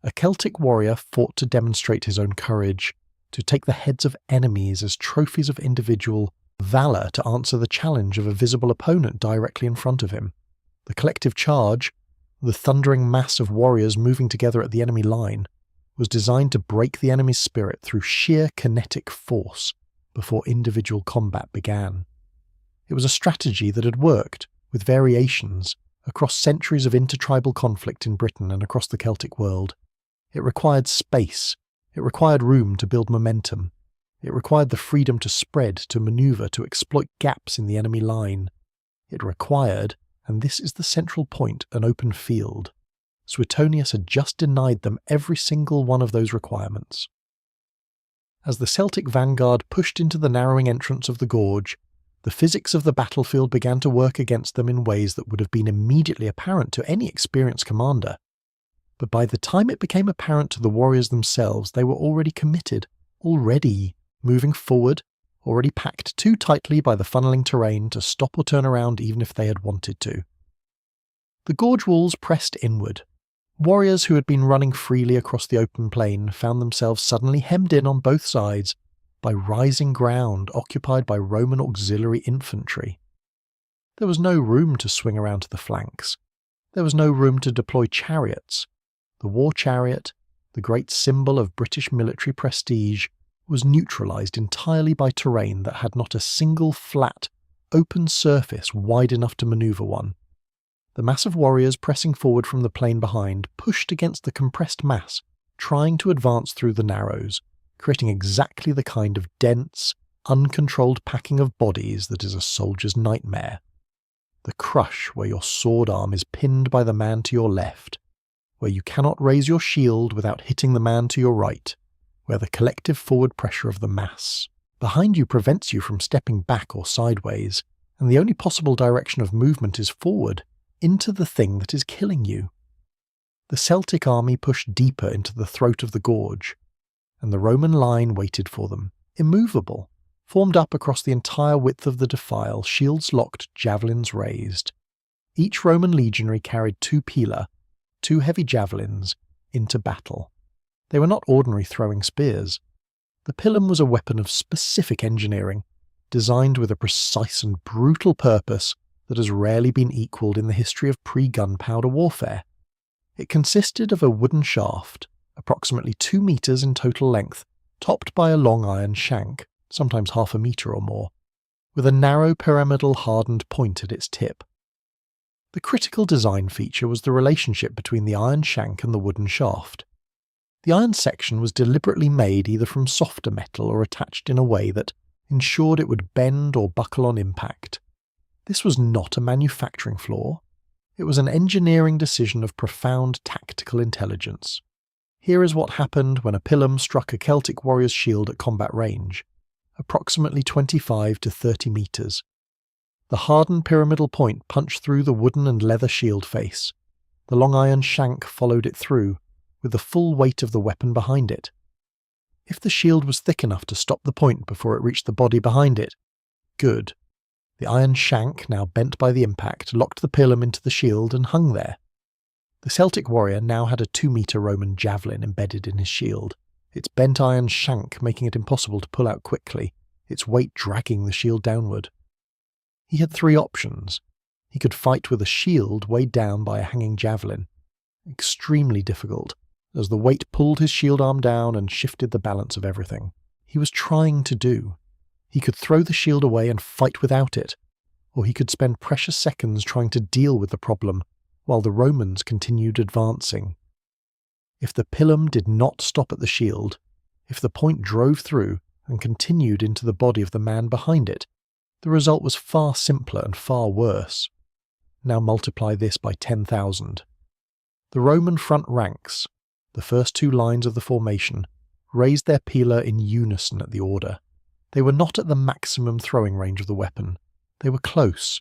A Celtic warrior fought to demonstrate his own courage, to take the heads of enemies as trophies of individual valour to answer the challenge of a visible opponent directly in front of him. The collective charge, the thundering mass of warriors moving together at the enemy line, was designed to break the enemy's spirit through sheer kinetic force before individual combat began. It was a strategy that had worked, with variations, across centuries of intertribal conflict in Britain and across the Celtic world. It required space. It required room to build momentum. It required the freedom to spread, to manoeuvre, to exploit gaps in the enemy line. It required, and this is the central point, an open field. Suetonius had just denied them every single one of those requirements. As the Celtic vanguard pushed into the narrowing entrance of the gorge, the physics of the battlefield began to work against them in ways that would have been immediately apparent to any experienced commander. But by the time it became apparent to the warriors themselves, they were already committed, already moving forward, already packed too tightly by the funneling terrain to stop or turn around even if they had wanted to. The gorge walls pressed inward. Warriors who had been running freely across the open plain found themselves suddenly hemmed in on both sides by rising ground occupied by Roman auxiliary infantry. There was no room to swing around to the flanks. There was no room to deploy chariots. The war chariot, the great symbol of British military prestige, was neutralised entirely by terrain that had not a single flat, open surface wide enough to manoeuvre one. The mass of warriors pressing forward from the plain behind pushed against the compressed mass, trying to advance through the narrows, creating exactly the kind of dense, uncontrolled packing of bodies that is a soldier's nightmare. The crush where your sword arm is pinned by the man to your left, where you cannot raise your shield without hitting the man to your right, where the collective forward pressure of the mass behind you prevents you from stepping back or sideways, and the only possible direction of movement is forward, into the thing that is killing you. The Celtic army pushed deeper into the throat of the gorge, and the Roman line waited for them, immovable, formed up across the entire width of the defile, shields locked, javelins raised. Each Roman legionary carried 2 pila, 2 heavy javelins, into battle. They were not ordinary throwing spears. The pilum was a weapon of specific engineering, designed with a precise and brutal purpose that has rarely been equalled in the history of pre-gunpowder warfare. It consisted of a wooden shaft, approximately 2 meters in total length, topped by a long iron shank, sometimes half a meter or more, with a narrow pyramidal hardened point at its tip. The critical design feature was the relationship between the iron shank and the wooden shaft. The iron section was deliberately made either from softer metal or attached in a way that ensured it would bend or buckle on impact. This was not a manufacturing flaw. It was an engineering decision of profound tactical intelligence. Here is what happened when a pilum struck a Celtic warrior's shield at combat range, approximately 25 to 30 meters. The hardened pyramidal point punched through the wooden and leather shield face. The long iron shank followed it through, with the full weight of the weapon behind it. If the shield was thick enough to stop the point before it reached the body behind it, good. The iron shank, now bent by the impact, locked the pilum into the shield and hung there. The Celtic warrior now had a 2-meter Roman javelin embedded in his shield, its bent iron shank making it impossible to pull out quickly, its weight dragging the shield downward. He had 3 options. He could fight with a shield weighed down by a hanging javelin. Extremely difficult, as the weight pulled his shield arm down and shifted the balance of everything. He was trying to do. He could throw the shield away and fight without it, or he could spend precious seconds trying to deal with the problem while the Romans continued advancing. If the pilum did not stop at the shield, if the point drove through and continued into the body of the man behind it, the result was far simpler and far worse. Now multiply this by 10,000. The Roman front ranks, the first 2 lines of the formation, raised their pila in unison at the order. They were not at the maximum throwing range of the weapon. They were close.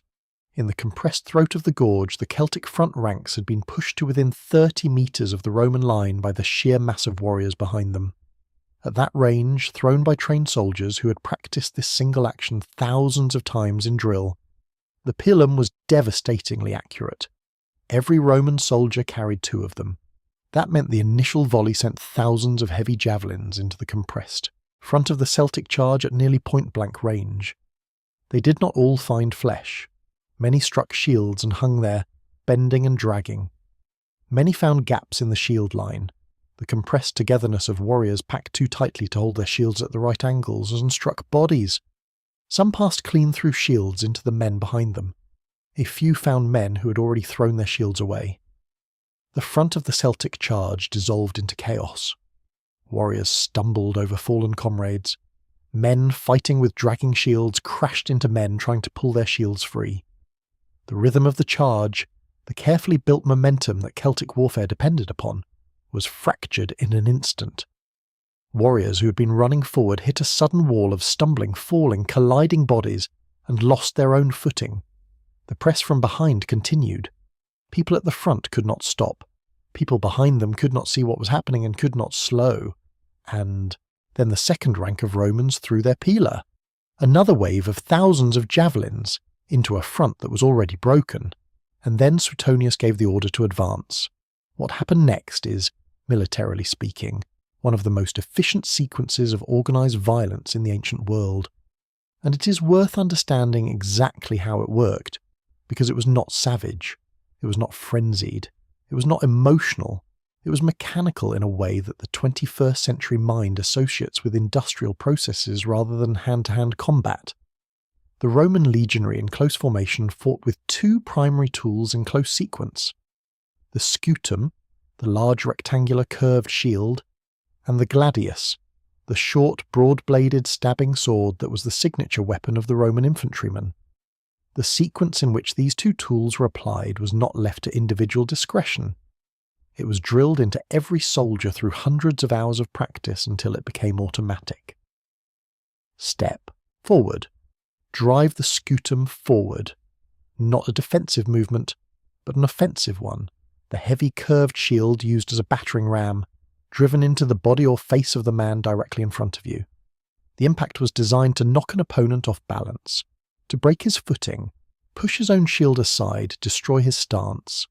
In the compressed throat of the gorge, the Celtic front ranks had been pushed to within 30 meters of the Roman line by the sheer mass of warriors behind them. At that range, thrown by trained soldiers who had practiced this single action thousands of times in drill, the pilum was devastatingly accurate. Every Roman soldier carried 2 of them. That meant the initial volley sent thousands of heavy javelins into the compressed front of the Celtic charge at nearly point-blank range. They did not all find flesh. Many struck shields and hung there, bending and dragging. Many found gaps in the shield line. The compressed togetherness of warriors packed too tightly to hold their shields at the right angles and struck bodies. Some passed clean through shields into the men behind them. A few found men who had already thrown their shields away. The front of the Celtic charge dissolved into chaos. Warriors stumbled over fallen comrades. Men fighting with dragging shields crashed into men trying to pull their shields free. The rhythm of the charge, the carefully built momentum that Celtic warfare depended upon, was fractured in an instant. Warriors who had been running forward hit a sudden wall of stumbling, falling, colliding bodies and lost their own footing. The press from behind continued. People at the front could not stop. People behind them could not see what was happening and could not slow. And then the second rank of Romans threw their pila. Another wave of thousands of javelins into a front that was already broken. And then Suetonius gave the order to advance. What happened next is, militarily speaking, one of the most efficient sequences of organised violence in the ancient world. And it is worth understanding exactly how it worked, because it was not savage, it was not frenzied, it was not emotional, it was mechanical in a way that the 21st century mind associates with industrial processes rather than hand-to-hand combat. The Roman legionary in close formation fought with two primary tools in close sequence: the scutum, the large rectangular curved shield, and the gladius, the short, broad-bladed stabbing sword that was the signature weapon of the Roman infantryman. The sequence in which these two tools were applied was not left to individual discretion. It was drilled into every soldier through hundreds of hours of practice until it became automatic. Step forward. Drive the scutum forward. Not a defensive movement, but an offensive one. The heavy curved shield used as a battering ram, driven into the body or face of the man directly in front of you. The impact was designed to knock an opponent off balance, to break his footing, push his own shield aside, destroy his stance.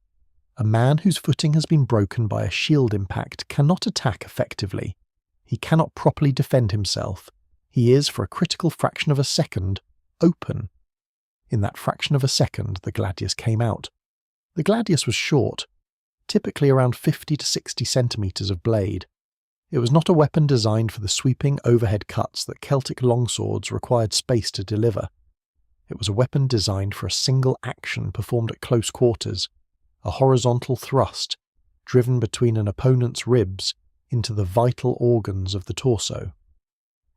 A man whose footing has been broken by a shield impact cannot attack effectively. He cannot properly defend himself. He is, for a critical fraction of a second, open. In that fraction of a second, the gladius came out. The gladius was short, typically around 50 to 60 centimetres of blade. It was not a weapon designed for the sweeping overhead cuts that Celtic longswords required space to deliver. It was a weapon designed for a single action performed at close quarters, a horizontal thrust driven between an opponent's ribs into the vital organs of the torso.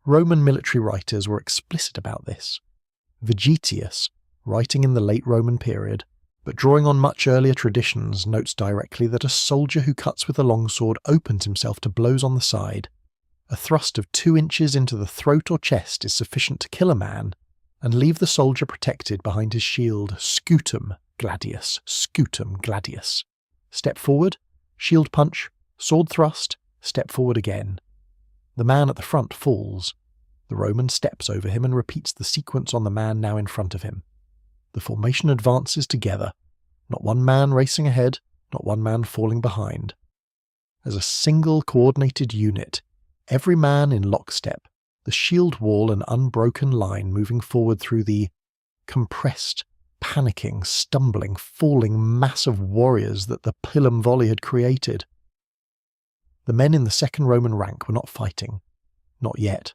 Roman military writers were explicit about this. Vegetius, writing in the late Roman period, but drawing on much earlier traditions, notes directly that a soldier who cuts with a longsword opens himself to blows on the side. A thrust of 2 inches into the throat or chest is sufficient to kill a man and leave the soldier protected behind his shield. Scutum gladius, scutum gladius. Step forward, shield punch, sword thrust, step forward again. The man at the front falls. The Roman steps over him and repeats the sequence on the man now in front of him. The formation advances together, not one man racing ahead, not one man falling behind. As a single coordinated unit, every man in lockstep, the shield wall an unbroken line moving forward through the compressed, panicking, stumbling, falling mass of warriors that the pilum volley had created. The men in the second Roman rank were not fighting. Not yet.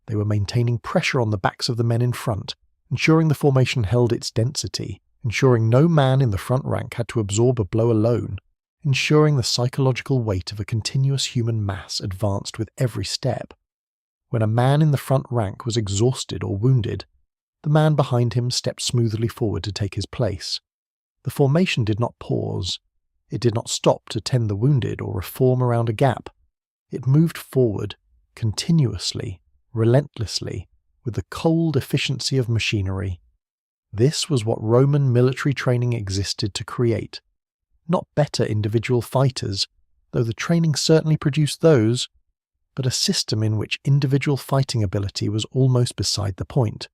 They were maintaining pressure on the backs of the men in front, ensuring the formation held its density, ensuring no man in the front rank had to absorb a blow alone, ensuring the psychological weight of a continuous human mass advanced with every step. When a man in the front rank was exhausted or wounded, the man behind him stepped smoothly forward to take his place. The formation did not pause. It did not stop to tend the wounded or reform around a gap. It moved forward, continuously, relentlessly, with the cold efficiency of machinery. This was what Roman military training existed to create. Not better individual fighters, though the training certainly produced those, but a system in which individual fighting ability was almost beside the point.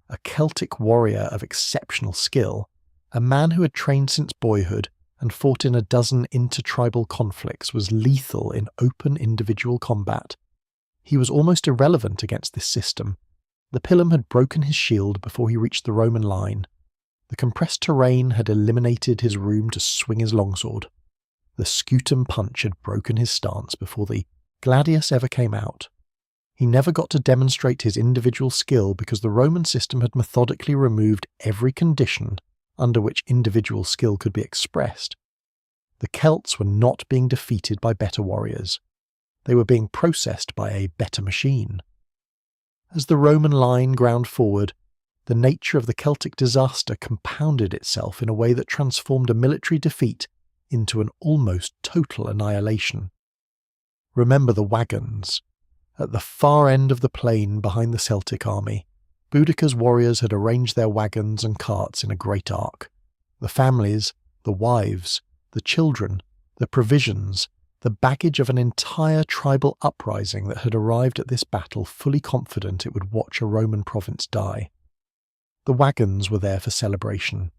A Celtic warrior of exceptional skill, a man who had trained since boyhood and fought in a dozen intertribal conflicts, was lethal in open individual combat. He was almost irrelevant against this system. The pilum had broken his shield before he reached the Roman line. The compressed terrain had eliminated his room to swing his longsword. The scutum punch had broken his stance before the gladius ever came out. He never got to demonstrate his individual skill because the Roman system had methodically removed every condition under which individual skill could be expressed. The Celts were not being defeated by better warriors. They were being processed by a better machine. As the Roman line ground forward, the nature of the Celtic disaster compounded itself in a way that transformed a military defeat into an almost total annihilation. Remember the wagons. At the far end of the plain behind the Celtic army, Boudica's warriors had arranged their wagons and carts in a great arc. The families, the wives, the children, the provisions, the baggage of an entire tribal uprising that had arrived at this battle fully confident it would watch a Roman province die. The wagons were there for celebration.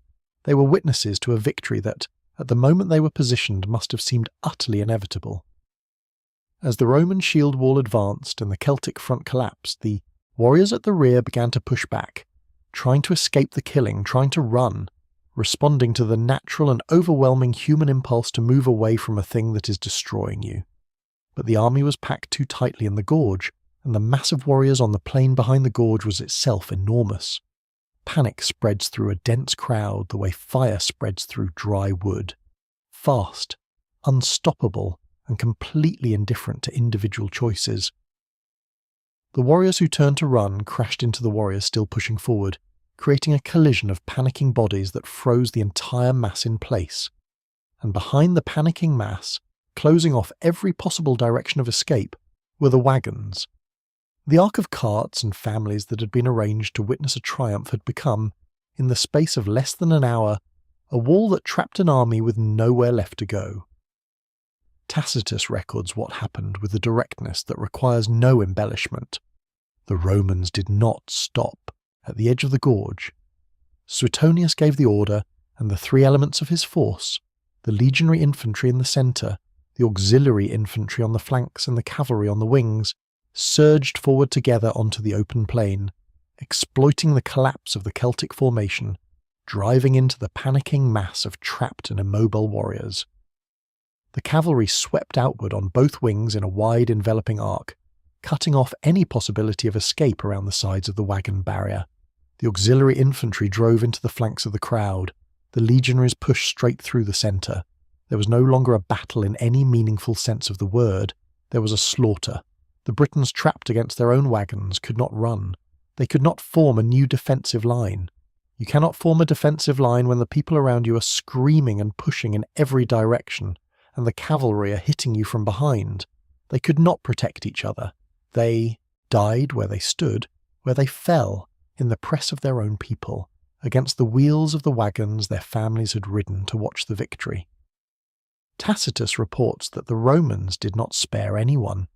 They were witnesses to a victory that, at the moment they were positioned, must have seemed utterly inevitable. As the Roman shield wall advanced and the Celtic front collapsed, the warriors at the rear began to push back, trying to escape the killing, trying to run, responding to the natural and overwhelming human impulse to move away from a thing that is destroying you. But the army was packed too tightly in the gorge, and the mass of warriors on the plain behind the gorge was itself enormous. Panic spreads through a dense crowd the way fire spreads through dry wood. Fast, unstoppable, and completely indifferent to individual choices. The warriors who turned to run crashed into the warriors still pushing forward, creating a collision of panicking bodies that froze the entire mass in place. And behind the panicking mass, closing off every possible direction of escape, were the wagons. The arc of carts and families that had been arranged to witness a triumph had become, in the space of less than an hour, a wall that trapped an army with nowhere left to go. Tacitus records what happened with a directness that requires no embellishment. The Romans did not stop at the edge of the gorge. Suetonius gave the order, and the three elements of his force, the legionary infantry in the centre, the auxiliary infantry on the flanks and the cavalry on the wings, surged forward together onto the open plain, exploiting the collapse of the Celtic formation, driving into the panicking mass of trapped and immobile warriors. The cavalry swept outward on both wings in a wide enveloping arc, cutting off any possibility of escape around the sides of the wagon barrier. The auxiliary infantry drove into the flanks of the crowd. The legionaries pushed straight through the centre. There was no longer a battle in any meaningful sense of the word. There was a slaughter. The Britons trapped against their own wagons could not run. They could not form a new defensive line. You cannot form a defensive line when the people around you are screaming and pushing in every direction, and the cavalry are hitting you from behind. They could not protect each other. They died where they stood, where they fell, in the press of their own people, against the wheels of the wagons their families had ridden to watch the victory. Tacitus reports that the Romans did not spare anyone.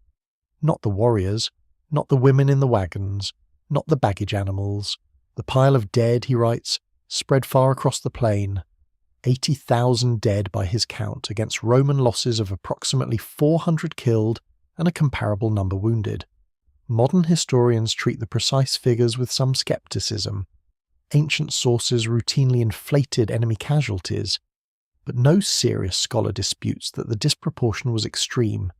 Not the warriors, not the women in the wagons, not the baggage animals. The pile of dead, he writes, spread far across the plain. 80,000 dead by his count against Roman losses of approximately 400 killed and a comparable number wounded. Modern historians treat the precise figures with some skepticism. Ancient sources routinely inflated enemy casualties, but no serious scholar disputes that the disproportion was extreme,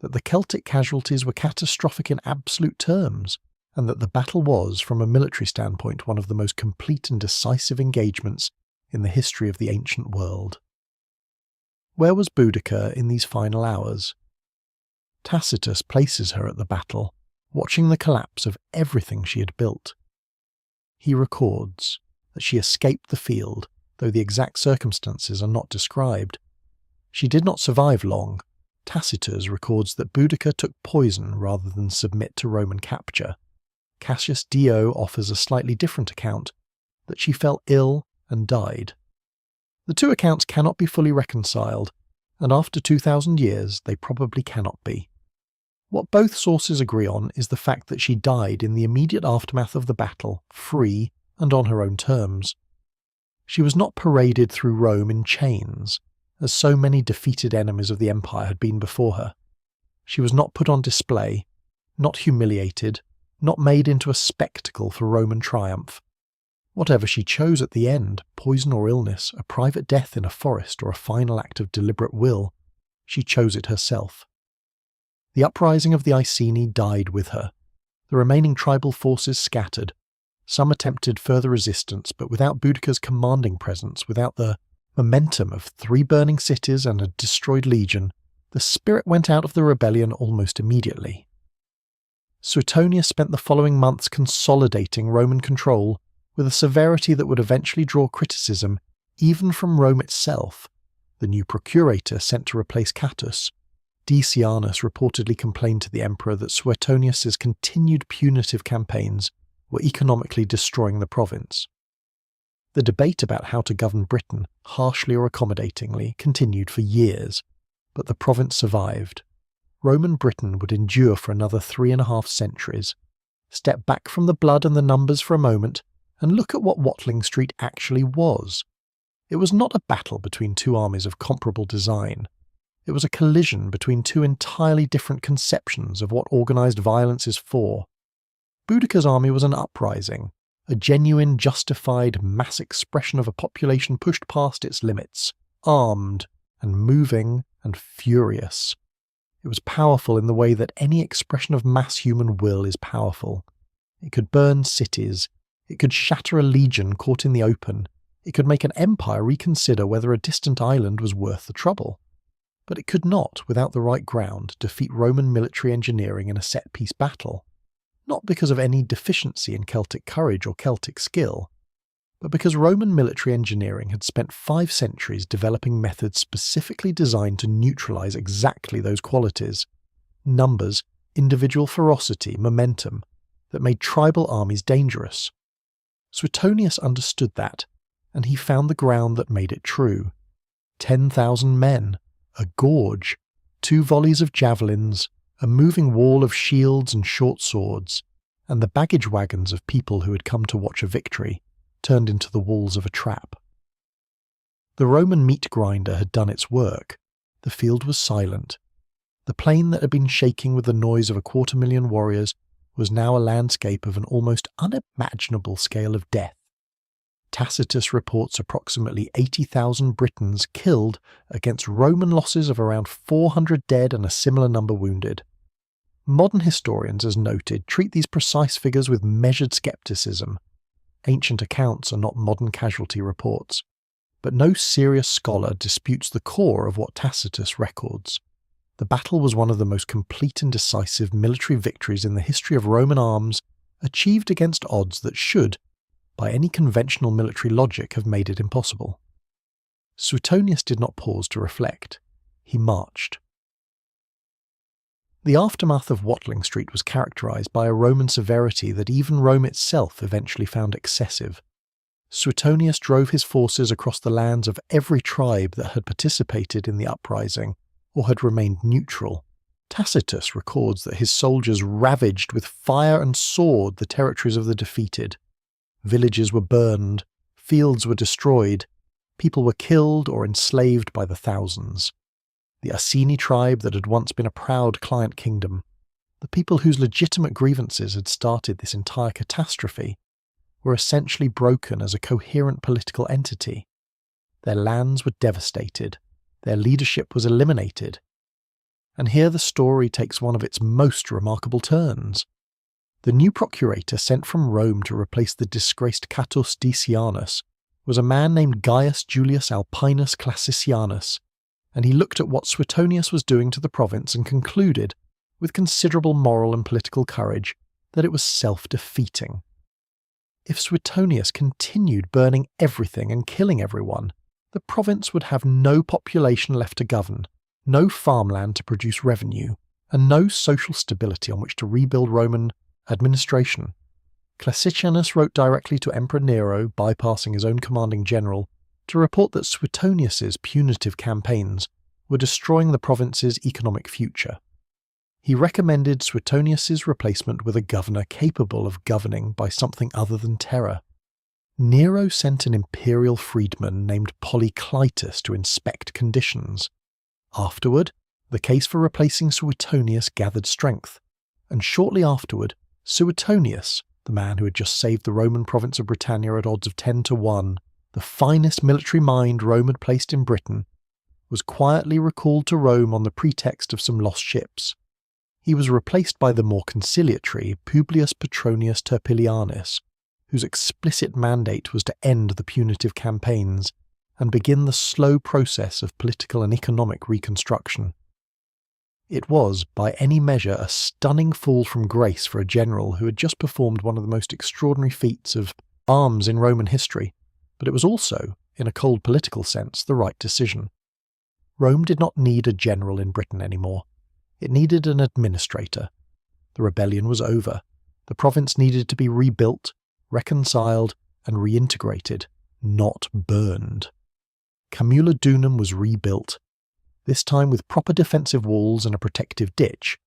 that the Celtic casualties were catastrophic in absolute terms, and that the battle was, from a military standpoint, one of the most complete and decisive engagements in the history of the ancient world. Where was Boudica in these final hours? Tacitus places her at the battle, watching the collapse of everything she had built. He records that she escaped the field, though the exact circumstances are not described. She did not survive long. Tacitus records that Boudica took poison rather than submit to Roman capture. Cassius Dio offers a slightly different account, that she fell ill and died. The two accounts cannot be fully reconciled, and after 2,000 years they probably cannot be. What both sources agree on is the fact that she died in the immediate aftermath of the battle, free and on her own terms. She was not paraded through Rome in chains, as so many defeated enemies of the empire had been before her. She was not put on display, not humiliated, not made into a spectacle for Roman triumph. Whatever she chose at the end, poison or illness, a private death in a forest or a final act of deliberate will, she chose it herself. The uprising of the Iceni died with her. The remaining tribal forces scattered. Some attempted further resistance, but without Boudica's commanding presence, without the momentum of 3 burning cities and a destroyed legion, the spirit went out of the rebellion almost immediately. Suetonius spent the following months consolidating Roman control with a severity that would eventually draw criticism even from Rome itself. The new procurator sent to replace Catus, Decianus, reportedly complained to the emperor that Suetonius's continued punitive campaigns were economically destroying the province. The debate about how to govern Britain, harshly or accommodatingly, continued for years, but the province survived. Roman Britain would endure for another 3.5 centuries. Step back from the blood and the numbers for a moment, and look at what Watling Street actually was. It was not a battle between two armies of comparable design. It was a collision between two entirely different conceptions of what organised violence is for. Boudica's army was an uprising, a genuine, justified mass expression of a population pushed past its limits, armed and moving and furious. It was powerful in the way that any expression of mass human will is powerful. It could burn cities, it could shatter a legion caught in the open, it could make an empire reconsider whether a distant island was worth the trouble. But it could not, without the right ground, defeat Roman military engineering in a set-piece battle. Not because of any deficiency in Celtic courage or Celtic skill, but because Roman military engineering had spent 5 centuries developing methods specifically designed to neutralize exactly those qualities: numbers, individual ferocity, momentum, that made tribal armies dangerous. Suetonius understood that, and he found the ground that made it true. 10,000 men, a gorge, 2 volleys of javelins, a moving wall of shields and short swords, and the baggage wagons of people who had come to watch a victory, turned into the walls of a trap. The Roman meat grinder had done its work. The field was silent. The plain that had been shaking with the noise of 250,000 warriors was now a landscape of an almost unimaginable scale of death. Tacitus reports approximately 80,000 Britons killed against Roman losses of around 400 dead and a similar number wounded. Modern historians, as noted, treat these precise figures with measured skepticism. Ancient accounts are not modern casualty reports. But no serious scholar disputes the core of what Tacitus records. The battle was one of the most complete and decisive military victories in the history of Roman arms, achieved against odds that should, by any conventional military logic, have made it impossible. Suetonius did not pause to reflect. He marched. The aftermath of Watling Street was characterised by a Roman severity that even Rome itself eventually found excessive. Suetonius drove his forces across the lands of every tribe that had participated in the uprising or had remained neutral. Tacitus records that his soldiers ravaged with fire and sword the territories of the defeated. Villages were burned, fields were destroyed, people were killed or enslaved by the thousands. The Asini tribe that had once been a proud client kingdom, the people whose legitimate grievances had started this entire catastrophe, were essentially broken as a coherent political entity. Their lands were devastated, their leadership was eliminated. And here the story takes one of its most remarkable turns. The new procurator sent from Rome to replace the disgraced Catus Decianus was a man named Gaius Julius Alpinus Classicianus, and he looked at what Suetonius was doing to the province and concluded, with considerable moral and political courage, that it was self-defeating. If Suetonius continued burning everything and killing everyone, the province would have no population left to govern, no farmland to produce revenue, and no social stability on which to rebuild Roman administration. Classicianus wrote directly to Emperor Nero, bypassing his own commanding general, to report that Suetonius's punitive campaigns were destroying the province's economic future. He recommended Suetonius's replacement with a governor capable of governing by something other than terror. Nero sent an imperial freedman named Polyclitus to inspect conditions. Afterward, the case for replacing Suetonius gathered strength, and shortly afterward, Suetonius, the man who had just saved the Roman province of Britannia at odds of 10-1, the finest military mind Rome had placed in Britain, was quietly recalled to Rome on the pretext of some lost ships. He was replaced by the more conciliatory Publius Petronius Turpilianus, whose explicit mandate was to end the punitive campaigns and begin the slow process of political and economic reconstruction. It was, by any measure, a stunning fall from grace for a general who had just performed one of the most extraordinary feats of arms in Roman history, but it was also, in a cold political sense, the right decision. Rome did not need a general in Britain anymore. It needed an administrator. The rebellion was over. The province needed to be rebuilt, reconciled, and reintegrated, not burned. Camula Dunum was rebuilt, this time with proper defensive walls and a protective ditch.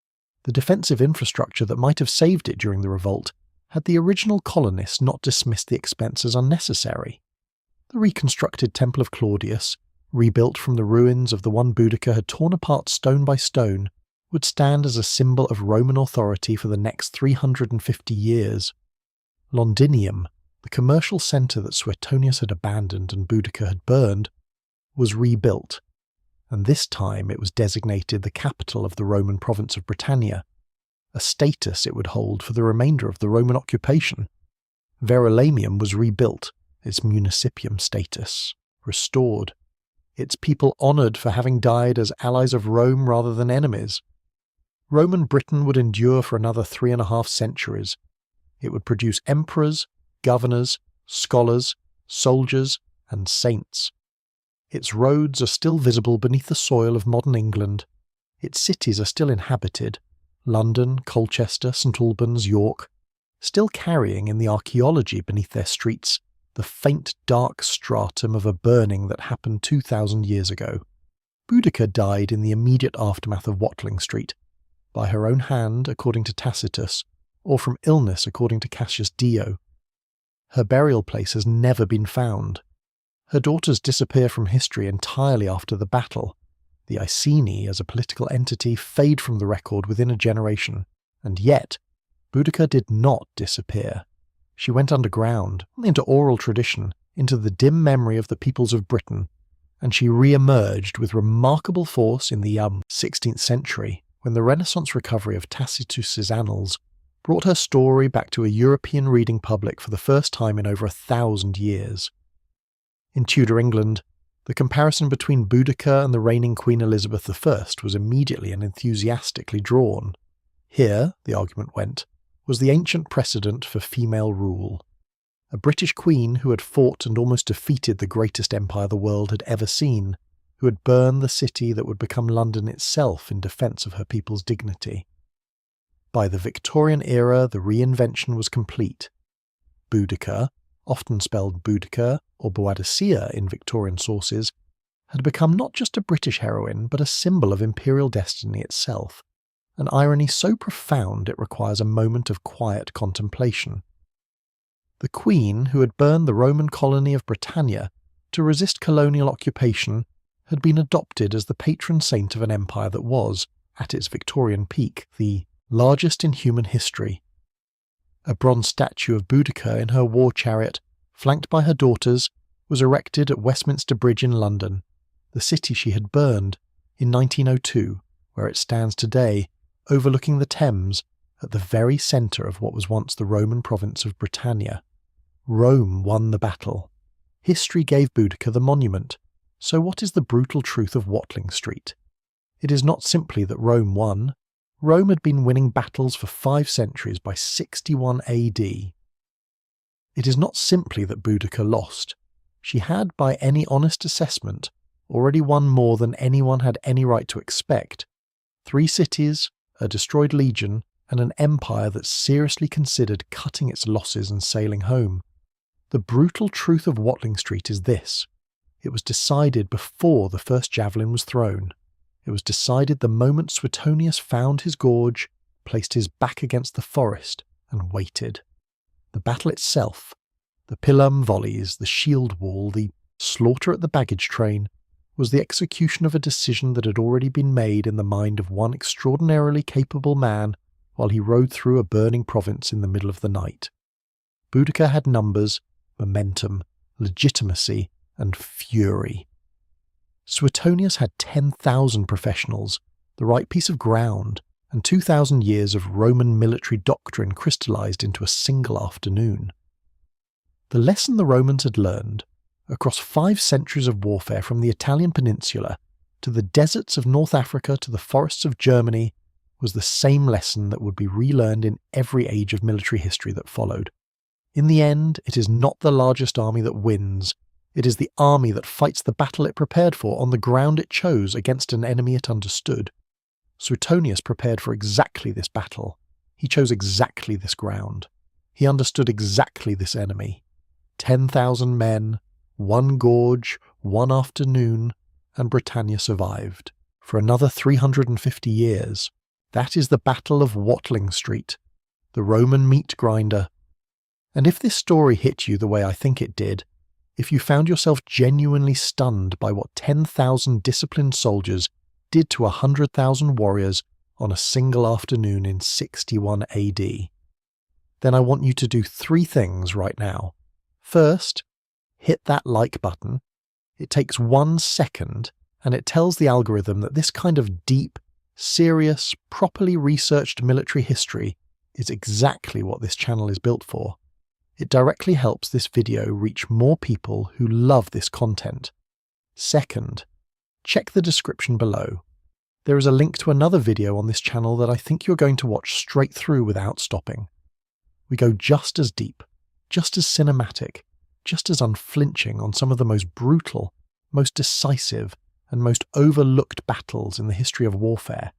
The defensive infrastructure that might have saved it during the revolt had the original colonists not dismissed the expense as unnecessary. The reconstructed Temple of Claudius, rebuilt from the ruins of the one Boudica had torn apart stone by stone, would stand as a symbol of Roman authority for the next 350 years. Londinium, the commercial centre that Suetonius had abandoned and Boudica had burned, was rebuilt, and this time it was designated the capital of the Roman province of Britannia, a status it would hold for the remainder of the Roman occupation. Verulamium was rebuilt, its municipium status restored, its people honoured for having died as allies of Rome rather than enemies. Roman Britain would endure for another 3.5 centuries. It would produce emperors, governors, scholars, soldiers, and saints. Its roads are still visible beneath the soil of modern England. Its cities are still inhabited, London, Colchester, St Albans, York, still carrying in the archaeology beneath their streets the faint dark stratum of a burning that happened 2,000 years ago. Boudica died in the immediate aftermath of Watling Street, by her own hand according to Tacitus, or from illness according to Cassius Dio. Her burial place has never been found. Her daughters disappear from history entirely after the battle. The Iceni as a political entity fade from the record within a generation, and yet Boudica did not disappear. She went underground, into oral tradition, into the dim memory of the peoples of Britain, and she re-emerged with remarkable force in the 16th century, when the Renaissance recovery of Tacitus's annals brought her story back to a European reading public for the first time in over 1,000 years. In Tudor England, the comparison between Boudica and the reigning Queen Elizabeth I was immediately and enthusiastically drawn. Here, the argument went, was the ancient precedent for female rule. A British queen who had fought and almost defeated the greatest empire the world had ever seen, who had burned the city that would become London itself in defence of her people's dignity. By the Victorian era, the reinvention was complete. Boudica, often spelled Boudica or Boadicea in Victorian sources, had become not just a British heroine but a symbol of imperial destiny itself, an irony so profound it requires a moment of quiet contemplation. The Queen, who had burned the Roman colony of Britannia to resist colonial occupation, had been adopted as the patron saint of an empire that was, at its Victorian peak, the largest in human history. A bronze statue of Boudica in her war chariot, flanked by her daughters, was erected at Westminster Bridge in London, the city she had burned, in 1902, where it stands today, overlooking the Thames, at the very centre of what was once the Roman province of Britannia. Rome won the battle. History gave Boudica the monument. So what is the brutal truth of Watling Street? It is not simply that Rome won. Rome had been winning battles for 5 centuries by 61 AD. It is not simply that Boudica lost. She had, by any honest assessment, already won more than anyone had any right to expect. 3 cities, a destroyed legion, and an empire that seriously considered cutting its losses and sailing home. The brutal truth of Watling Street is this. It was decided before the first javelin was thrown. It was decided the moment Suetonius found his gorge, placed his back against the forest, and waited. The battle itself, the pilum volleys, the shield wall, the slaughter at the baggage train, was the execution of a decision that had already been made in the mind of one extraordinarily capable man while he rode through a burning province in the middle of the night. Boudica had numbers, momentum, legitimacy, and fury. Suetonius had 10,000 professionals, the right piece of ground, and 2,000 years of Roman military doctrine crystallized into a single afternoon. The lesson the Romans had learned, across 5 centuries of warfare from the Italian peninsula to the deserts of North Africa to the forests of Germany, was the same lesson that would be relearned in every age of military history that followed. In the end, it is not the largest army that wins. It is the army that fights the battle it prepared for on the ground it chose against an enemy it understood. Suetonius prepared for exactly this battle. He chose exactly this ground. He understood exactly this enemy. 10,000 men, 1 gorge, 1 afternoon, and Britannia survived. For another 350 years. That is the Battle of Watling Street, the Roman meat grinder. And if this story hit you the way I think it did, if you found yourself genuinely stunned by what 10,000 disciplined soldiers did to 100,000 warriors on a single afternoon in 61 AD, then I want you to do 3 things right now. First, hit that like button. It takes 1 second, and it tells the algorithm that this kind of deep, serious, properly researched military history is exactly what this channel is built for. It directly helps this video reach more people who love this content. Second, check the description below. There is a link to another video on this channel that I think you're going to watch straight through without stopping. We go just as deep, just as cinematic, just as unflinching on some of the most brutal, most decisive, and most overlooked battles in the history of warfare.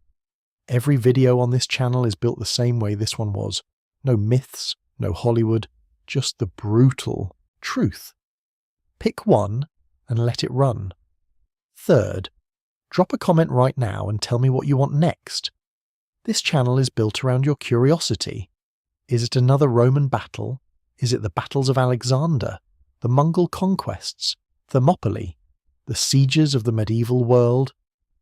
Every video on this channel is built the same way this one was. No myths, no Hollywood, just the brutal truth. Pick one and let it run. Third, drop a comment right now and tell me what you want next. This channel is built around your curiosity. Is it another Roman battle? Is it the battles of Alexander, the Mongol conquests, Thermopylae, the sieges of the medieval world?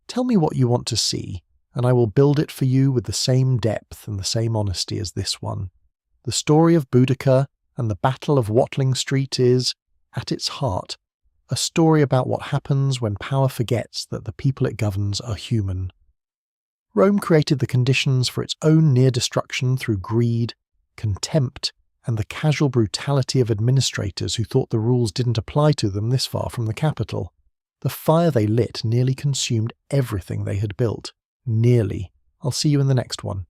Tell me what you want to see, and I will build it for you with the same depth and the same honesty as this one. The story of Boudica and the Battle of Watling Street is, at its heart, a story about what happens when power forgets that the people it governs are human. Rome created the conditions for its own near destruction through greed, contempt, and the casual brutality of administrators who thought the rules didn't apply to them this far from the capital. The fire they lit nearly consumed everything they had built. Nearly. I'll see you in the next one.